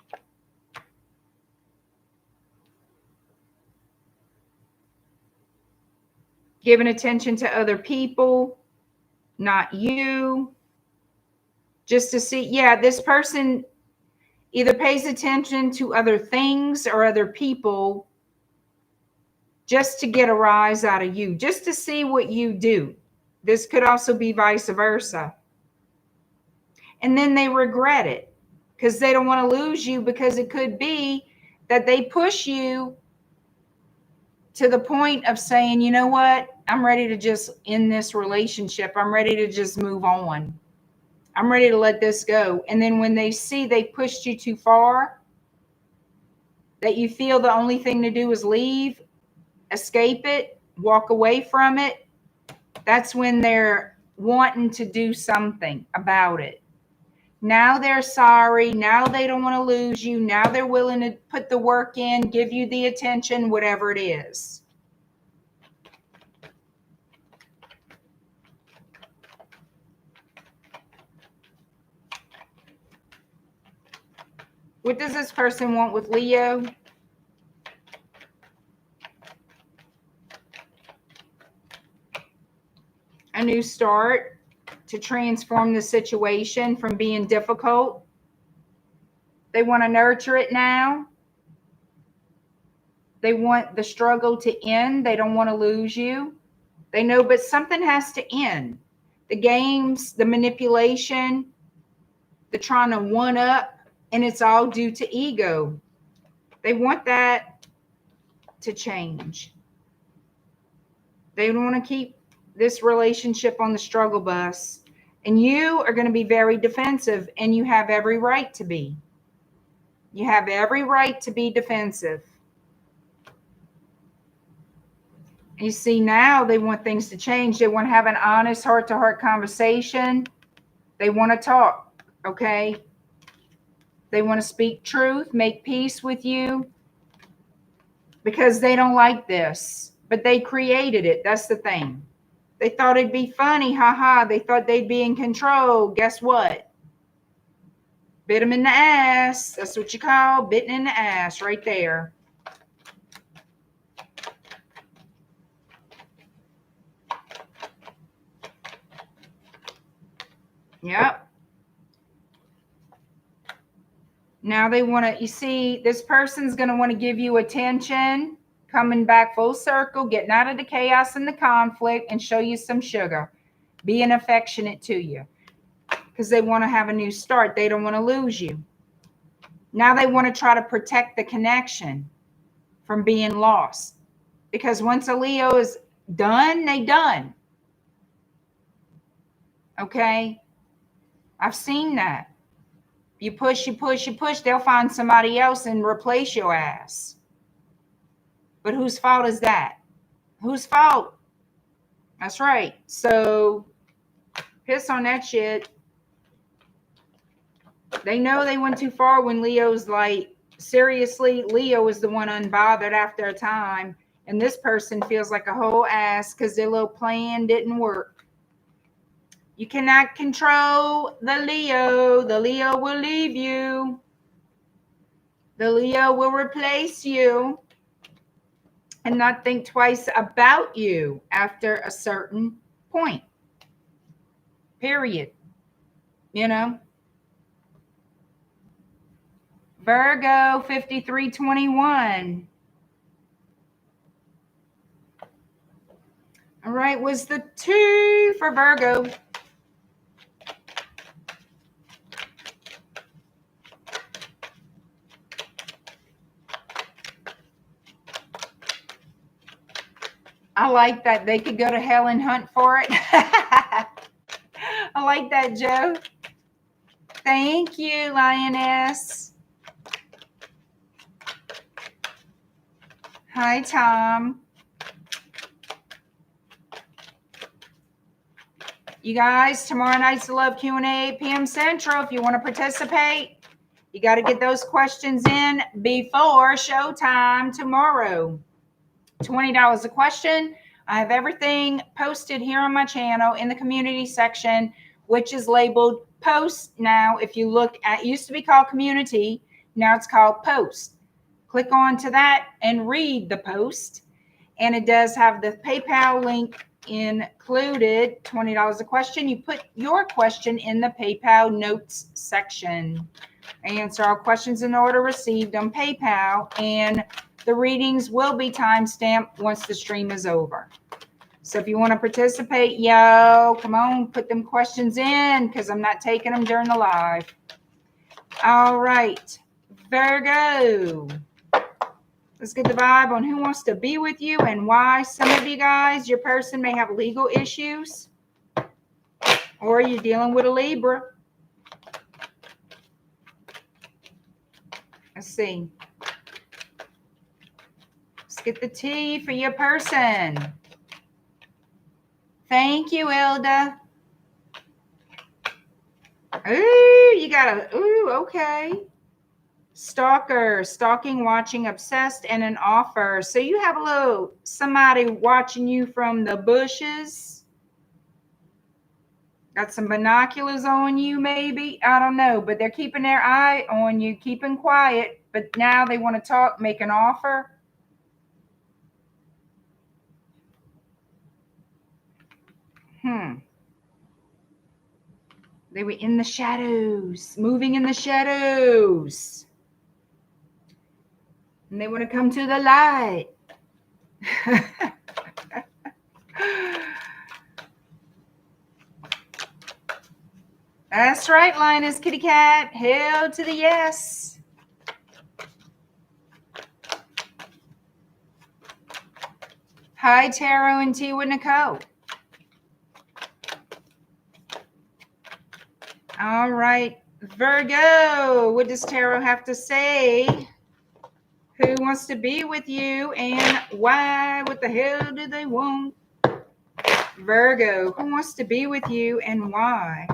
Giving attention to other people, not you. Just to see, yeah, this person either pays attention to other things or other people just to get a rise out of you, just to see what you do. This could also be vice versa. And then they regret it because they don't want to lose you, because it could be that they push you to the point of saying, you know what, I'm ready to just end this relationship. I'm ready to just move on. I'm ready to let this go. And then when they see they pushed you too far, that you feel the only thing to do is leave, escape it, walk away from it, that's when they're wanting to do something about it. Now they're sorry. Now they don't want to lose you. Now they're willing to put the work in, give you the attention, whatever it is. What does this person want with Leo? A new start to transform the situation from being difficult. They want to nurture it now. They want the struggle to end. They don't want to lose you. They know, but something has to end. The games, the manipulation, the trying to one up, and it's all due to ego. They want that to change. They don't want to keep this relationship on the struggle bus. And you are going to be very defensive, and you have every right to be. You have every right to be defensive. You see, now they want things to change. They want to have an honest heart-to-heart conversation. They want to talk, okay? They want to speak truth, make peace with you, because they don't like this. But they created it. That's the thing. They thought it'd be funny. Ha. They thought they'd be in control. Guess what? Bit them in the ass. That's what you call bitten in the ass right there. Yep. Now they want to, you see, this person's going to want to give you attention, coming back full circle, getting out of the chaos and the conflict, and show you some sugar, being affectionate to you, because they want to have a new start. They don't want to lose you. Now they want to try to protect the connection from being lost, because once a Leo is done, they done. Okay? I've seen that. You push, they'll find somebody else and replace your ass. But whose fault is that? Whose fault? That's right. So piss on that shit. They know they went too far when Leo's like, seriously, Leo is the one unbothered after a time. And this person feels like a whole ass because their little plan didn't work. You cannot control the Leo. The Leo will leave you. The Leo will replace you and not think twice about you after a certain point. Period. You know? Virgo 5321. All right, was the 2 for Virgo. I like that. They could go to hell and hunt for it. I like that, Joe. Thank you, Lioness. Hi, Tom. You guys, tomorrow night's the Love Q&A, 8 p.m. Central. If you want to participate, you got to get those questions in before showtime tomorrow. $20 a question. I have everything posted here on my channel in the community section, which is labeled post now. If you look at, it used to be called community, now it's called post. Click on to that and read the post. And it does have the PayPal link included. $20 a question. You put your question in the PayPal notes section. I answer all questions in order received on PayPal, and the readings will be timestamped once the stream is over. So if you want to participate, yo, come on, put them questions in, because I'm not taking them during the live. All right, Virgo. Let's get the vibe on who wants to be with you and why. Some of you guys, your person may have legal issues, or you're dealing with a Libra. Let's see. get the tea for your person. Thank you, Ilda. Ooh, you got a, ooh, okay. Stalker, stalking, watching, obsessed, and an offer. So you have a little somebody watching you from the bushes. Got some binoculars on you, maybe. I don't know, but they're keeping their eye on you, keeping quiet. But now they want to talk, make an offer. They were in the shadows, moving in the shadows. And they want to come to the light. That's right, Linus Kitty Cat. Hell to the yes. Hi, Tarot and Tea with Nicole. All right, Virgo. What does Tarot have to say? Who wants to be with you and why? What the hell do they want? Virgo, who wants to be with you and why?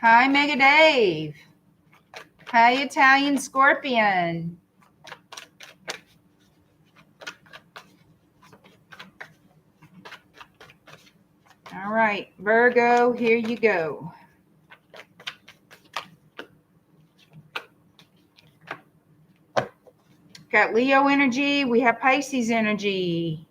Hi, Mega Dave. Hi, Italian Scorpion. All right, Virgo, here you go. Got Leo energy. We have Pisces energy.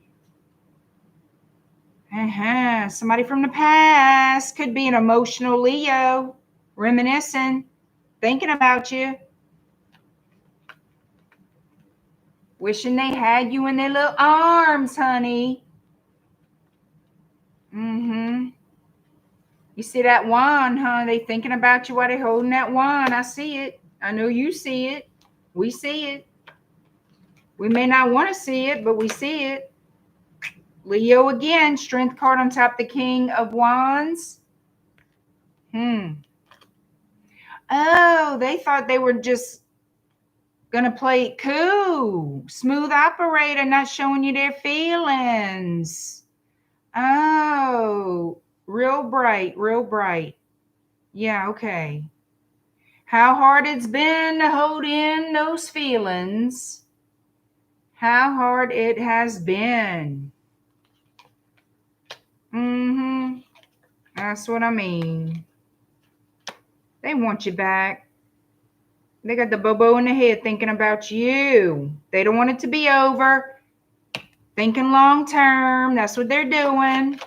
Somebody from the past. Could be an emotional Leo. Reminiscing. Thinking about you. Wishing they had you in their little arms, honey. You see that wand, huh? They thinking about you while they holding that wand. I see it. I know you see it. We see it. We may not want to see it, but we see it. Leo again, strength card on top, the King of Wands. Oh, they thought they were just going to play it cool. Smooth operator, not showing you their feelings. Oh, real bright, real bright. Yeah, okay. How hard it's been to hold in those feelings. How hard it has been. That's what I mean. They want you back. They got the bobo in the head thinking about you. They don't want it to be over. Thinking long term. That's what they're doing.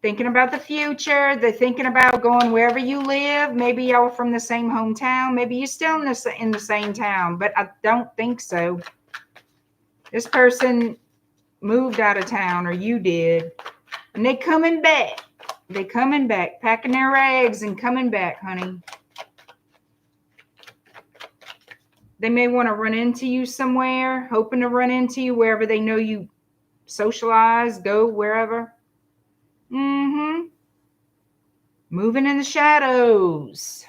Thinking about the future. They're thinking about going wherever you live. Maybe y'all are from the same hometown. Maybe you're still in the same town, but I don't think so. This person moved out of town, or you did, and they coming back. They coming back, packing their rags and coming back, honey. They may want to run into you somewhere, hoping to run into you wherever they know you socialize, go wherever. Moving in the shadows.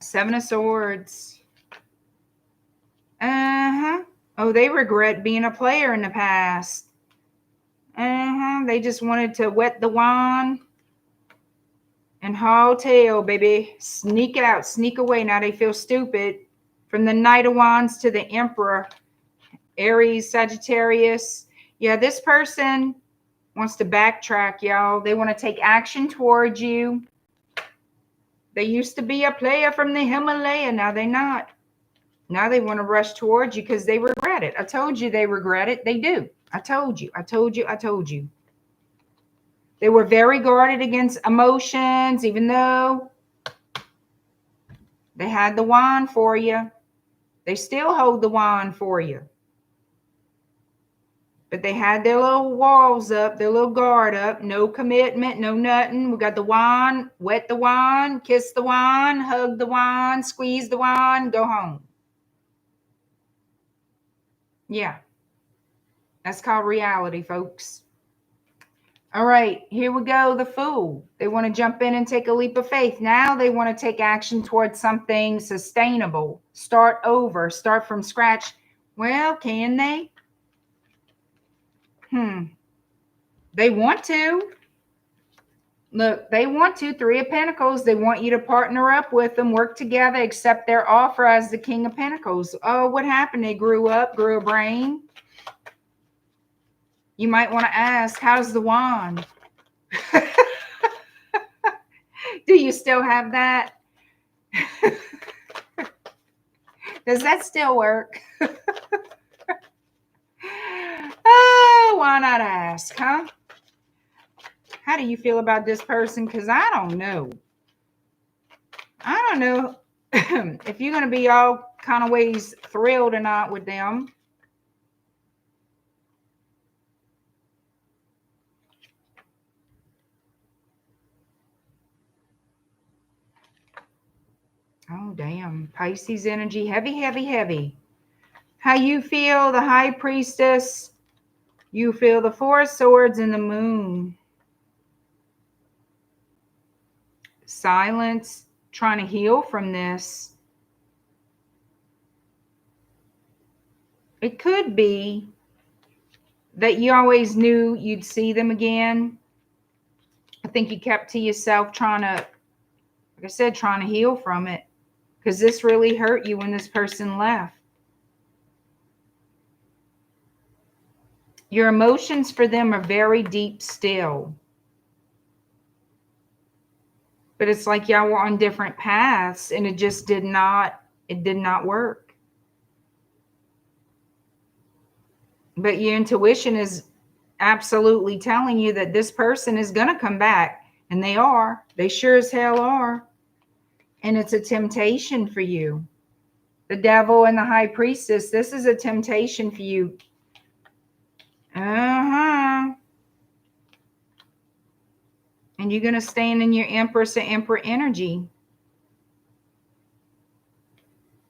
Seven of Swords. Oh, they regret being a player in the past. They just wanted to wet the wand and haul tail, baby. Sneak out, sneak away. Now they feel stupid. From the Knight of Wands to the Emperor. Aries, Sagittarius. Yeah, this person wants to backtrack, y'all. They want to take action towards you. They used to be a player from the Himalaya. Now they're not. Now they want to rush towards you because they regret it. I told you they regret it. They do. I told you. I told you. I told you. They were very guarded against emotions, even though they had the wand for you. They still hold the wand for you. But they had their little walls up, their little guard up. No commitment, no nothing. We got the wand, wet the wand, kiss the wand, hug the wand, squeeze the wand, go home. Yeah. That's called reality, folks. All right, here we go. The Fool. They want to jump in and take a leap of faith. Now they want to take action towards something sustainable. Start over. Start from scratch. Well, can they? They want to. Look, they want to. Three of Pentacles. They want you to partner up with them, work together, accept their offer as the King of Pentacles. Oh, what happened? They grew up, grew a brain. You might want to ask, how's the wand? Do you still have that? Does that still work? Oh, why not ask, huh? How do you feel about this person? Because I don't know. I don't know if you're going to be all kind of ways thrilled or not with them. Oh, damn. Pisces energy. Heavy, heavy, heavy. How you feel? The High Priestess. You feel the Four of Swords and the Moon. Silence. Trying to heal from this. It could be that you always knew you'd see them again. I think you kept to yourself trying to, like I said, trying to heal from it. Because this really hurt you when this person left. Your emotions for them are very deep still. But it's like y'all were on different paths and it just did not work. But your intuition is absolutely telling you that this person is going to come back. And they are. They sure as hell are. And it's a temptation for you. The Devil and the High Priestess, this is a temptation for you. And you're going to stand in your Empress and Emperor energy.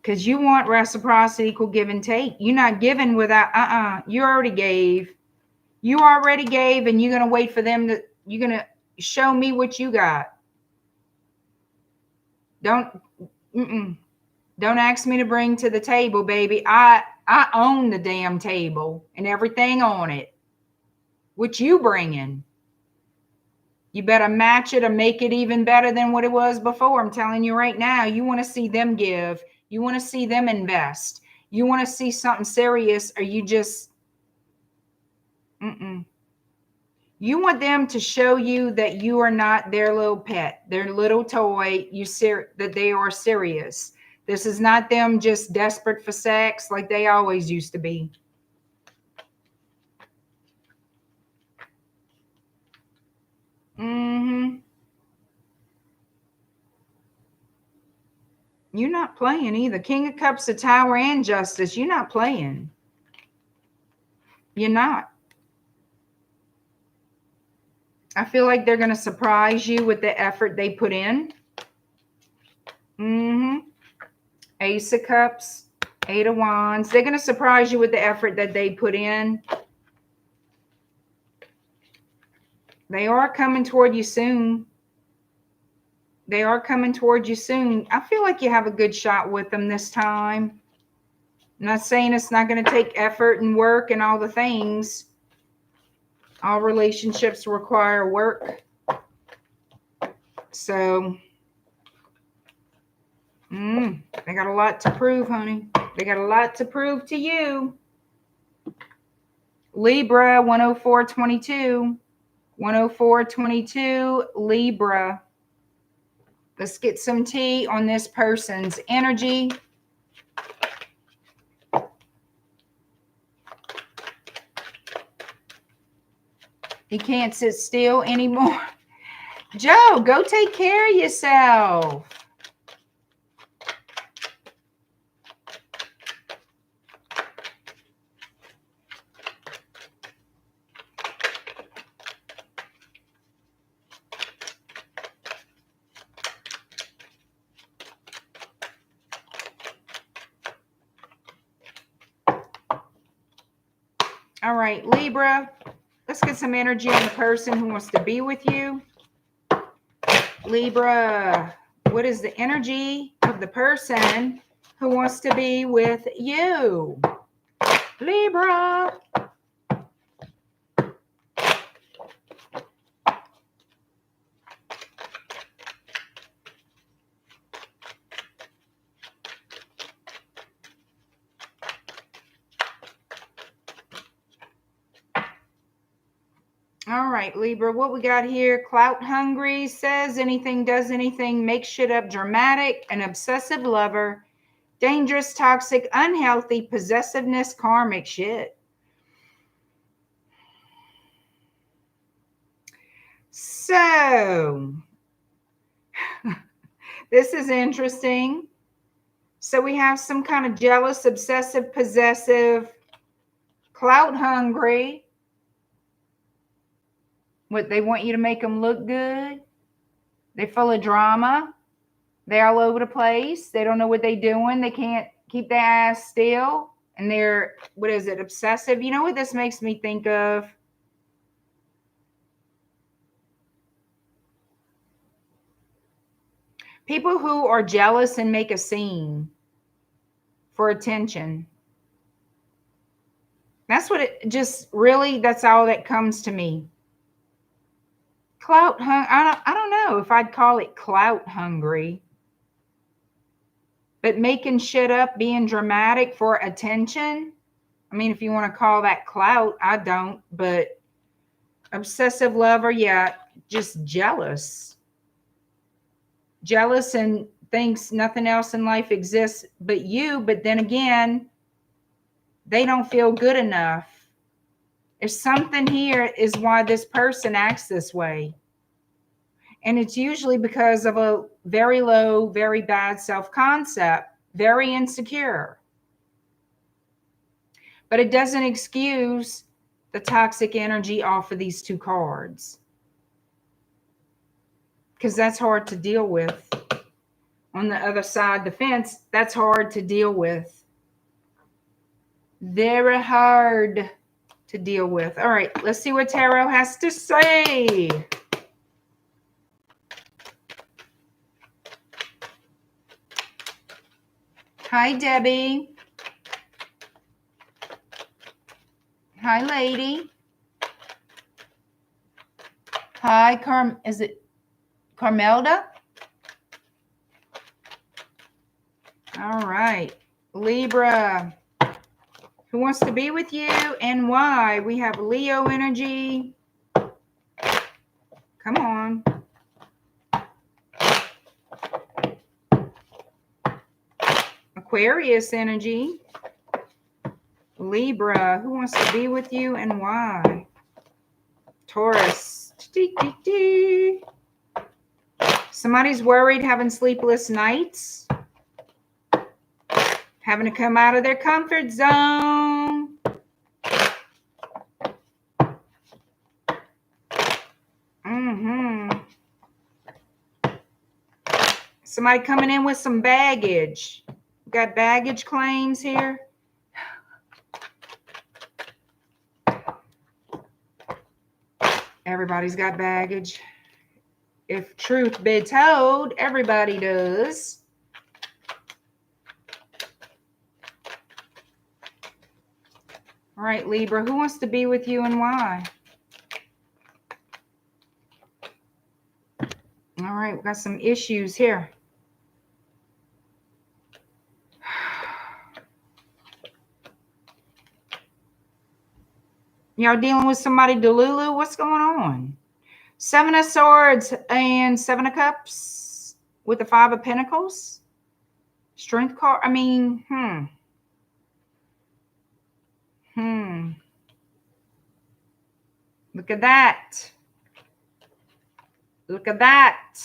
Because you want reciprocity, equal give and take. You're not giving without, you already gave. You already gave, and you're going to wait for them to, you're going to show me what you got. Don't ask me to bring to the table, baby. I own the damn table and everything on it. What you bringing? You better match it or make it even better than what it was before. I'm telling you right now, you want to see them give. You want to see them invest. You want to see something serious, or you just, You want them to show you that you are not their little pet, their little toy, that they are serious. This is not them just desperate for sex like they always used to be. You're not playing either. King of Cups, the Tower, and Justice. You're not playing. You're not. I feel like they're going to surprise you with the effort they put in. Ace of Cups, Eight of Wands. They're going to surprise you with the effort that they put in. They are coming toward you soon. They are coming toward you soon. I feel like you have a good shot with them this time. I'm not saying it's not going to take effort and work and all the things. All relationships require work. So, they got a lot to prove, honey. They got a lot to prove to you. Libra, 10422. 10422, Libra. Let's get some tea on this person's energy. He can't sit still anymore. Joe, go take care of yourself. All right, Libra, Let's get some energy on the person who wants to be with you. Libra, what is the energy of the person who wants to be with you? Libra. All right, Libra, what we got here? Clout hungry, says anything, does anything, makes shit up, dramatic, an obsessive lover, dangerous, toxic, unhealthy, possessiveness, karmic shit. So, this is interesting. So we have some kind of jealous, obsessive, possessive, clout hungry. What, they want you to make them look good? They're full of drama. They're all over the place. They don't know what they're doing. They can't keep their ass still. And they're, what is it, obsessive? You know what this makes me think of? People who are jealous and make a scene for attention. That's what it just really, that's all that comes to me. Clout hungry. I don't know if I'd call it clout hungry. But making shit up, being dramatic for attention. I mean, if you want to call that clout, I don't. But obsessive lover, yeah, just jealous. Jealous and thinks nothing else in life exists but you. But then again, they don't feel good enough. There's something here is why this person acts this way. And it's usually because of a very low, very bad self-concept, very insecure. But it doesn't excuse the toxic energy off of these two cards. Because that's hard to deal with. On the other side of the fence, that's hard to deal with. Very hard to deal with. All right, let's see what Tarot has to say. Hi, Debbie. Hi, lady. Hi, is it Carmelda? All right. Libra. Who wants to be with you and why? We have Leo energy. Come on. Aquarius energy. Libra. Who wants to be with you and why? Taurus. Somebody's worried, having sleepless nights. Having to come out of their comfort zone. Somebody coming in with some baggage. Got baggage claims here. Everybody's got baggage. If truth be told, everybody does. All right, Libra, who wants to be with you and why? All right, we've got some issues here. Y'all dealing with somebody Delulu? What's going on? 7 of Swords and 7 of Cups with the 5 of Pentacles. Strength card. I mean, Look at that. Look at that.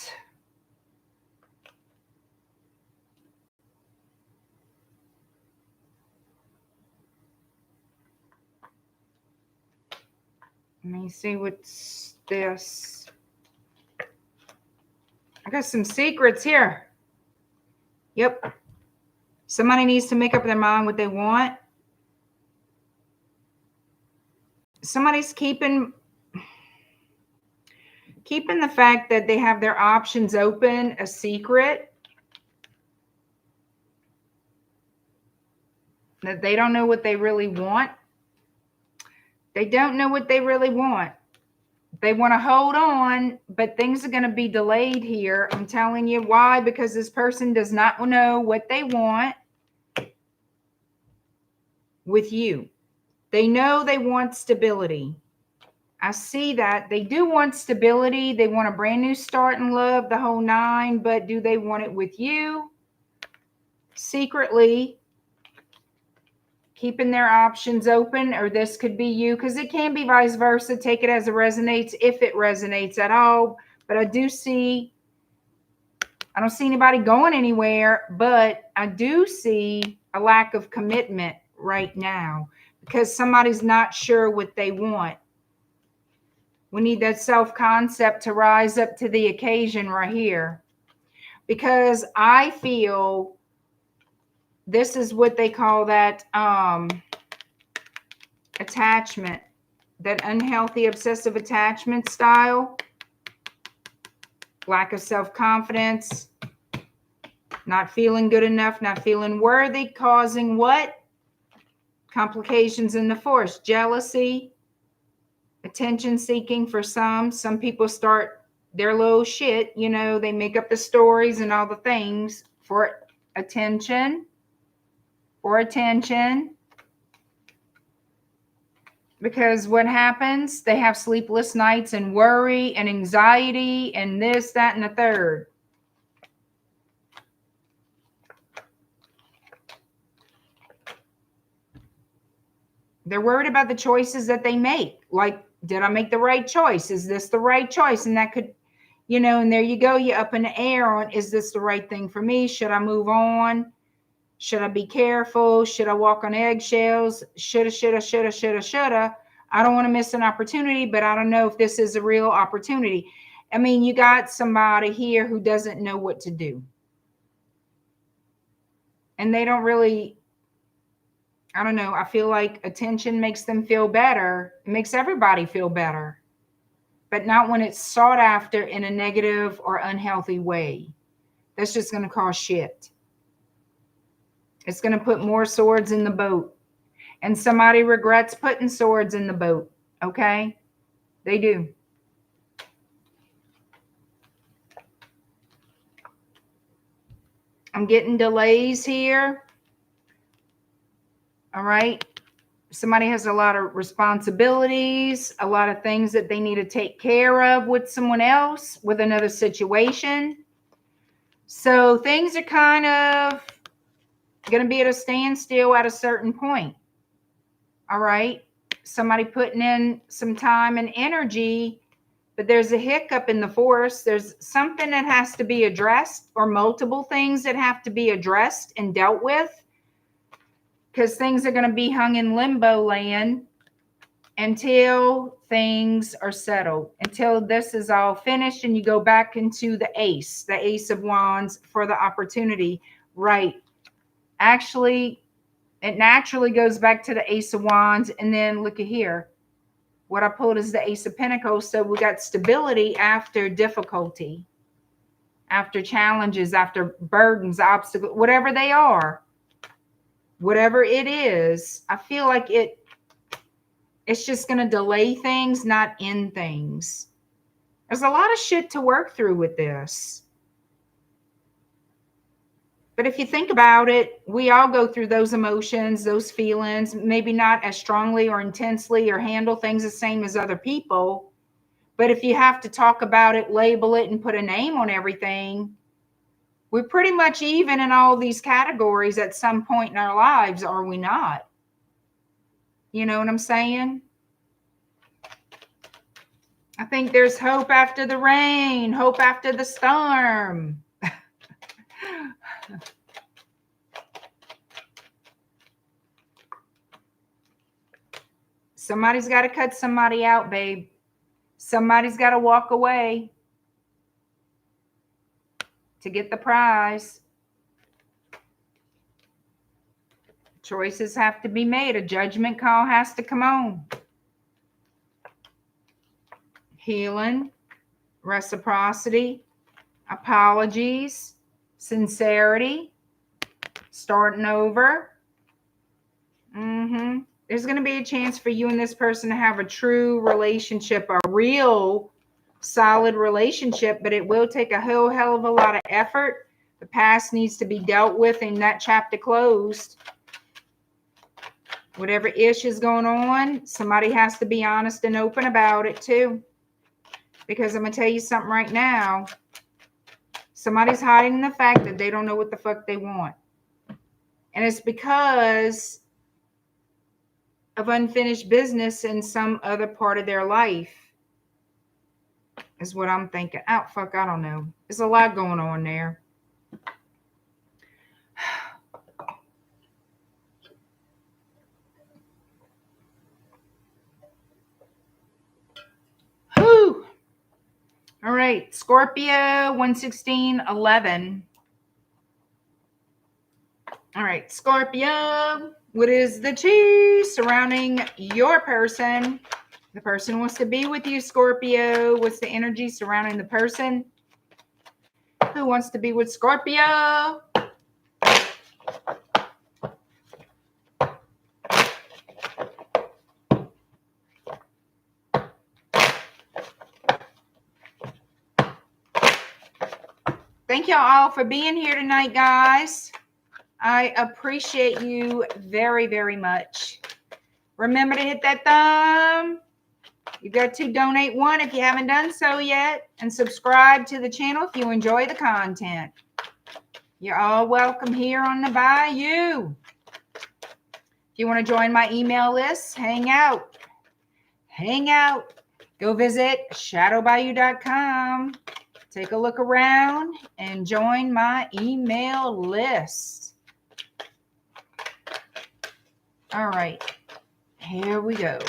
Let me see what's this. I got some secrets here. Yep. Somebody needs to make up their mind what they want. Somebody's keeping Keeping the fact that they have their options open a secret. That they don't know what they really want. They don't know what they really want. They want to hold on, but things are going to be delayed here. I'm telling you why, because this person does not know what they want with you. They know they want stability. I see that. They do want stability. They want a brand new start in love, the whole nine, but do they want it with you? Secretly, keeping their options open, or this could be you, because it can be vice versa. Take it as it resonates, if it resonates at all. But I don't see anybody going anywhere, but I do see a lack of commitment right now because somebody's not sure what they want. We need that self-concept to rise up to the occasion right here, because I feel this is what they call that attachment, that unhealthy obsessive attachment style, lack of self-confidence, not feeling good enough, not feeling worthy, causing what? Complications in the force, jealousy, attention seeking for some. Some people start their little shit, you know, they make up the stories and all the things for attention, because what happens? They have sleepless nights and worry and anxiety and this, that, and the third. They're worried about the choices that they make. Like, did I make the right choice? Is this the right choice? And that could, you know, and there you go. You're up in the air on, is this the right thing for me? Should I move on? Should I be careful? Should I walk on eggshells? Shoulda. I don't want to miss an opportunity, but I don't know if this is a real opportunity. I mean, you got somebody here who doesn't know what to do. And they don't really, I don't know. I feel like attention makes them feel better. It makes everybody feel better, but not when it's sought after in a negative or unhealthy way. That's just going to cause shit. It's going to put more swords in the boat. And somebody regrets putting swords in the boat. Okay? They do. I'm getting delays here. All right. Somebody has a lot of responsibilities, a lot of things that they need to take care of with someone else, with another situation. So things are kind of going to be at a standstill at a certain point. All right. Somebody putting in some time and energy, but there's a hiccup in the force. There's something that has to be addressed, or multiple things that have to be addressed and dealt with, because things are going to be hung in limbo land until things are settled, until this is all finished and you go back into the Ace of Wands for the opportunity. Right. Actually, it naturally goes back to the Ace of Wands. And then look at here. What I pulled is the Ace of Pentacles. So we got stability after difficulty, after challenges, after burdens, obstacles, whatever they are, whatever it is. I feel like it's just going to delay things, not end things. There's a lot of shit to work through with this. But if you think about it, we all go through those emotions, those feelings, maybe not as strongly or intensely, or handle things the same as other people. But if you have to talk about it, label it, and put a name on everything, we're pretty much even in all these categories at some point in our lives, are we not? You know what I'm saying? I think there's hope after the rain, hope after the storm. Somebody's got to cut somebody out, babe. Somebody's got to walk away to get the prize. Choices have to be made. A judgment call has to come on. Healing, reciprocity, apologies, sincerity, starting over. There's going to be a chance for you and this person to have a true relationship, a real solid relationship, but it will take a whole hell of a lot of effort. The past needs to be dealt with and that chapter closed. Whatever ish is going on, somebody has to be honest and open about it too. Because I'm going to tell you something right now. Somebody's hiding the fact that they don't know what the fuck they want. And it's because of unfinished business in some other part of their life. Is what I'm thinking. Oh, fuck, I don't know. There's a lot going on there. Whew. All right, Scorpio 11611. All right, Scorpio, what is the tea surrounding your person? The person wants to be with you, Scorpio. What's the energy surrounding the person? Who wants to be with Scorpio? Thank y'all all for being here tonight, guys. I appreciate you very, very much. Remember to hit that thumb. You got to donate one if you haven't done so yet. And subscribe to the channel if you enjoy the content. You're all welcome here on the Bayou. If you want to join my email list, hang out. Go visit shadowbayou.com. Take a look around and join my email list. All right, here we go.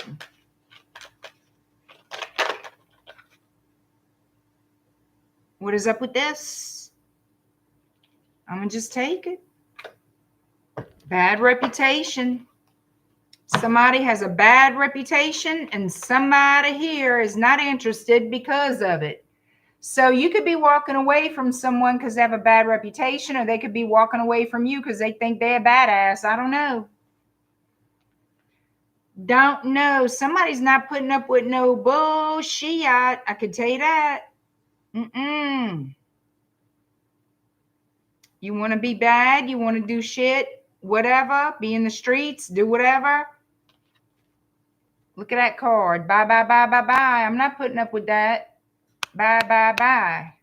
What is up with this? I'm going to just take it. Bad reputation. Somebody has a bad reputation and somebody here is not interested because of it. So you could be walking away from someone because they have a bad reputation, or they could be walking away from you because they think they're a badass. I don't know. Don't know. Somebody's not putting up with no bullshit. I could tell you that. You want to be bad? You want to do shit? Whatever. Be in the streets? Do whatever? Look at that card. Bye, bye, bye, bye, bye. I'm not putting up with that. Bye, bye, bye.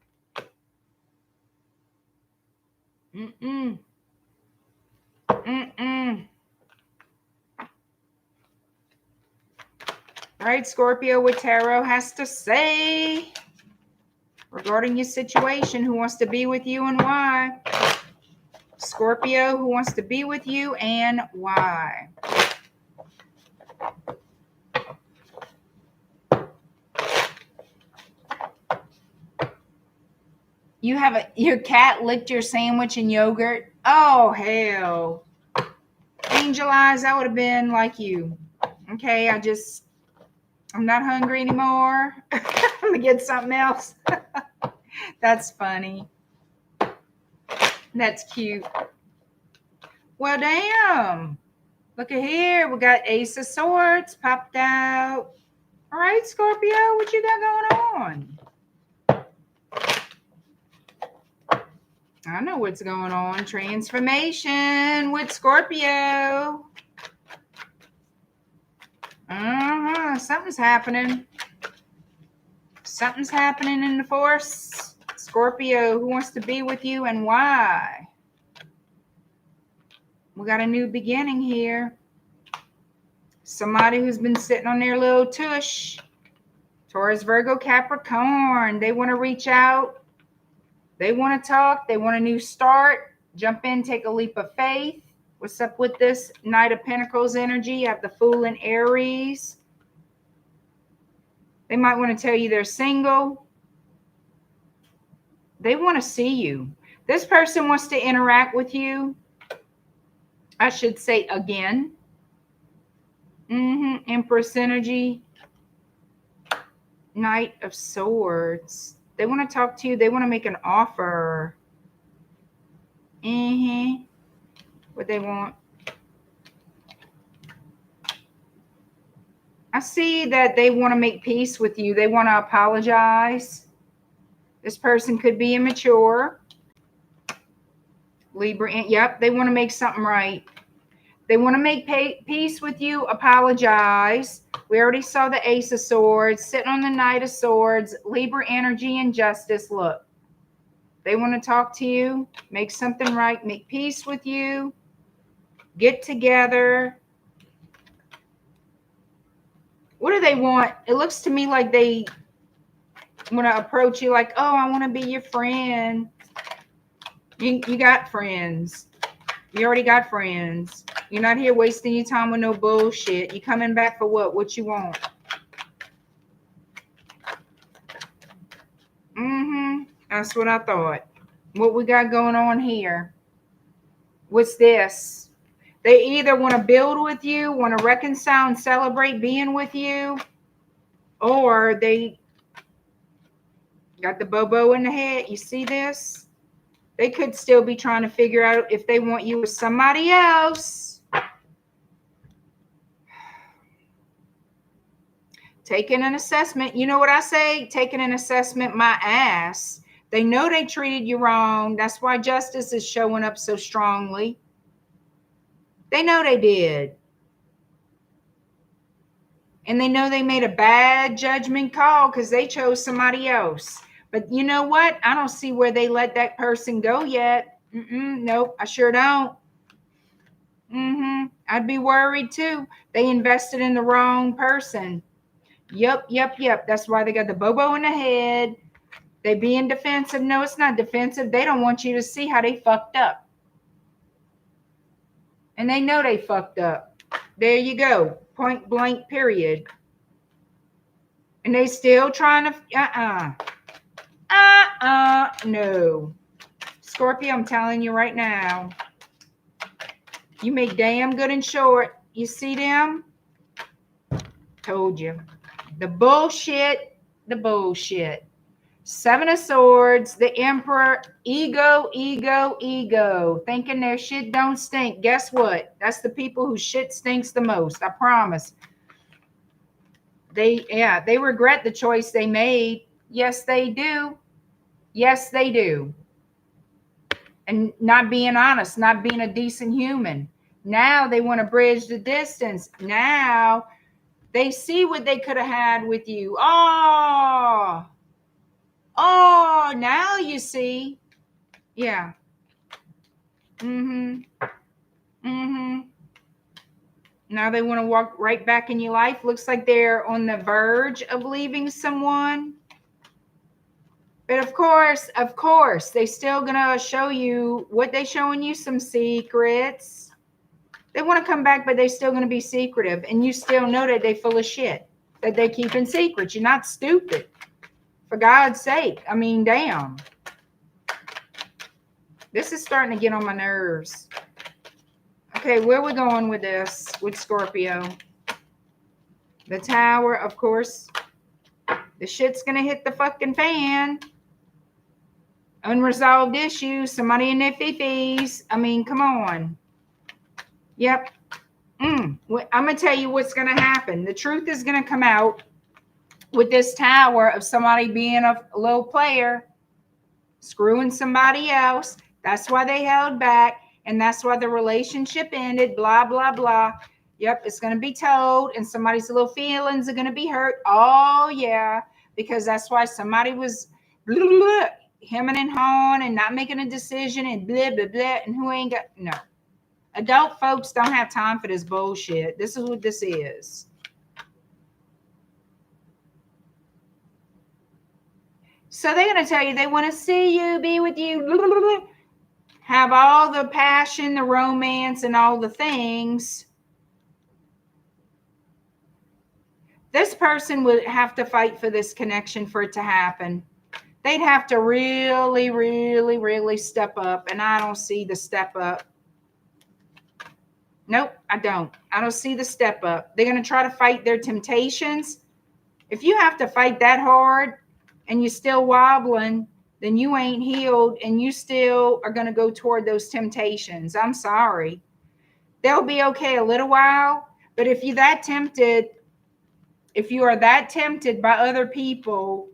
All right, Scorpio, what Tarot has to say regarding your situation. Who wants to be with you and why? Scorpio, who wants to be with you and why? Your cat licked your sandwich and yogurt. Oh, hell. Angel Eyes, I would have been like you. Okay, I'm not hungry anymore. I'm going to get something else. That's funny. That's cute. Well, damn. Look at here. We got Ace of Swords popped out. All right, Scorpio, what you got going on? I know what's going on. Transformation with Scorpio. Something's happening. Something's happening in the force. Scorpio, who wants to be with you and why? We got a new beginning here. Somebody who's been sitting on their little tush. Taurus, Virgo, Capricorn. They want to reach out. They want to talk. They want a new start. Jump in, take a leap of faith. What's up with this Knight of Pentacles energy? You have the Fool and Aries. They might want to tell you they're single. They want to see you. This person wants to interact with you. I should say again. Empress energy. Knight of Swords. They want to talk to you. They want to make an offer. What they want. I see that they want to make peace with you. They want to apologize. This person could be immature. Libra, yep, they want to make something right. They want to make peace with you, apologize. We already saw the Ace of Swords, sitting on the Knight of Swords, Libra energy and justice. Look, they want to talk to you, make something right, make peace with you, get together. What do they want? It looks to me like they want to approach you like, oh, I want to be your friend. You got friends. You already got friends. You're not here wasting your time with no bullshit. You coming back for what? What you want? That's what I thought. What we got going on here? What's this? They either want to build with you, want to reconcile and celebrate being with you, or they got the bobo in the head. You see this? They could still be trying to figure out if they want you with somebody else. Taking an assessment. You know what I say? Taking an assessment, my ass. They know they treated you wrong. That's why justice is showing up so strongly. They know they did. And they know they made a bad judgment call because they chose somebody else. But you know what? I don't see where they let that person go yet. Nope, I sure don't. I'd be worried too. They invested in the wrong person. Yep. That's why they got the bobo in the head. They being defensive. No, it's not defensive. They don't want you to see how they fucked up. And they know they fucked up. There you go. Point blank, period. And they still trying to, no. Scorpio, I'm telling you right now. You make damn good and short. You see them? Told you. The bullshit. Seven of Swords, the Emperor, ego. Thinking their shit don't stink. Guess what? That's the people whose shit stinks the most. I promise. They regret the choice they made. Yes, they do. And not being honest, not being a decent human. Now they want to bridge the distance. Now they see what they could have had with you. Oh, now you see. Yeah. Now they want to walk right back in your life. Looks like they're on the verge of leaving someone. But of course, they still gonna show you what they showing you, some secrets. They want to come back, but they still gonna be secretive. And you still know that they full of shit, that they keeping secrets. You're not stupid. For God's sake. I mean, damn. This is starting to get on my nerves. Okay, where are we going with this, with Scorpio? The Tower, of course. The shit's going to hit the fucking fan. Unresolved issues, somebody in their fifties. I mean, come on. Yep. I'm going to tell you what's going to happen. The truth is going to come out with this Tower of somebody being a little player, screwing somebody else. That's why they held back, and that's why the relationship ended, blah, blah, blah. Yep, it's going to be told, and somebody's little feelings are going to be hurt. Oh, yeah, because that's why somebody was blah, blah, blah, hemming and hawing and not making a decision and blah, blah, blah, and who ain't got, no. Adult folks don't have time for this bullshit. This is what this is. So they're going to tell you they want to see you, be with you, blah, blah, blah, have all the passion, the romance, and all the things. This person would have to fight for this connection for it to happen. They'd have to really, really, really step up, and I don't see the step up. Nope, I don't. I don't see the step up. They're going to try to fight their temptations. If you have to fight that hard, and you're still wobbling, then you ain't healed and you still are going to go toward those temptations. I'm sorry. They'll be okay a little while, but if you are that tempted by other people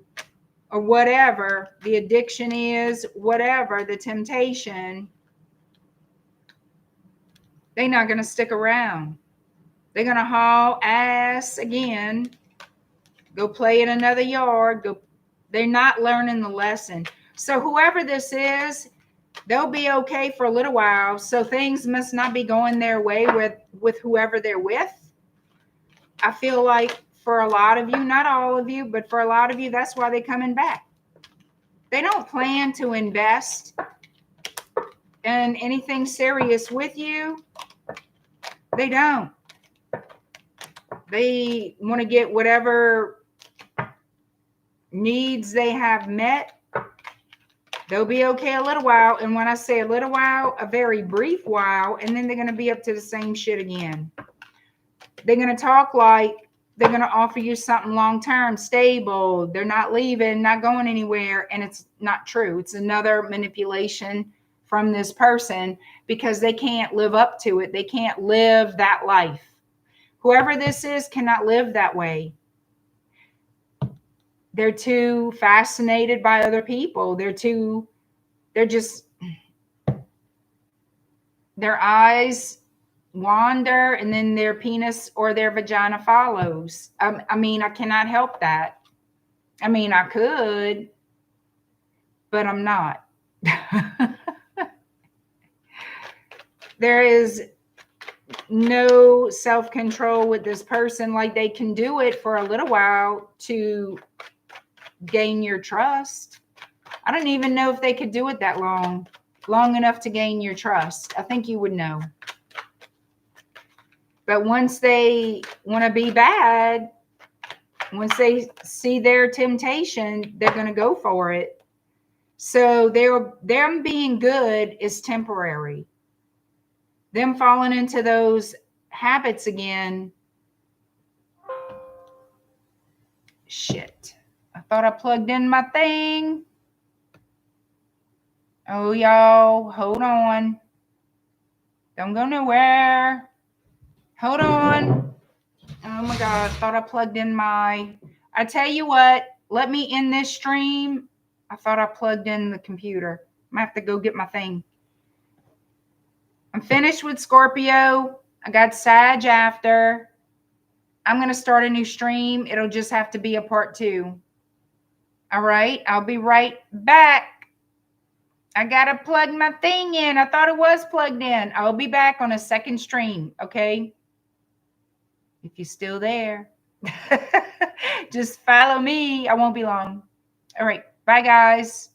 or whatever the addiction is, whatever the temptation, they're not going to stick around. They're going to haul ass again, go play in another yard, they're not learning the lesson. So whoever this is, they'll be okay for a little while. So things must not be going their way with whoever they're with. I feel like for a lot of you, not all of you, but for a lot of you, that's why they're coming back. They don't plan to invest in anything serious with you. They don't. They want to get whatever needs they have met. They'll be okay a little while. And when I say a little while, a very brief while, and then they're going to be up to the same shit again. They're going to talk like they're going to offer you something long-term, stable. They're not leaving, not going anywhere. And it's not true. It's another manipulation from this person because they can't live up to it. They can't live that life. Whoever this is cannot live that way. They're too fascinated by other people. Their eyes wander and then their penis or their vagina follows. I mean, I cannot help that. I mean, I could, but I'm not. There is no self-control with this person. Like, they can do it for a little while to gain your trust. I don't even know if they could do it that long enough to gain your trust. I think you would know. But once they want to be bad, once they see their temptation, they're going to go for it. So them being good is temporary. Them falling into those habits again. Shit. I thought I plugged in my thing. Oh, y'all, hold on. Don't go nowhere. Hold on. Oh my God, I thought I plugged in I tell you what, let me end this stream. I thought I plugged in the computer. I'm gonna have to go get my thing. I'm finished with Scorpio. I got Sag after. I'm going to start a new stream. It'll just have to be a part 2. All right. I'll be right back. I got to plug my thing in. I thought it was plugged in. I'll be back on a second stream. Okay. If you're still there, just follow me. I won't be long. All right. Bye, guys.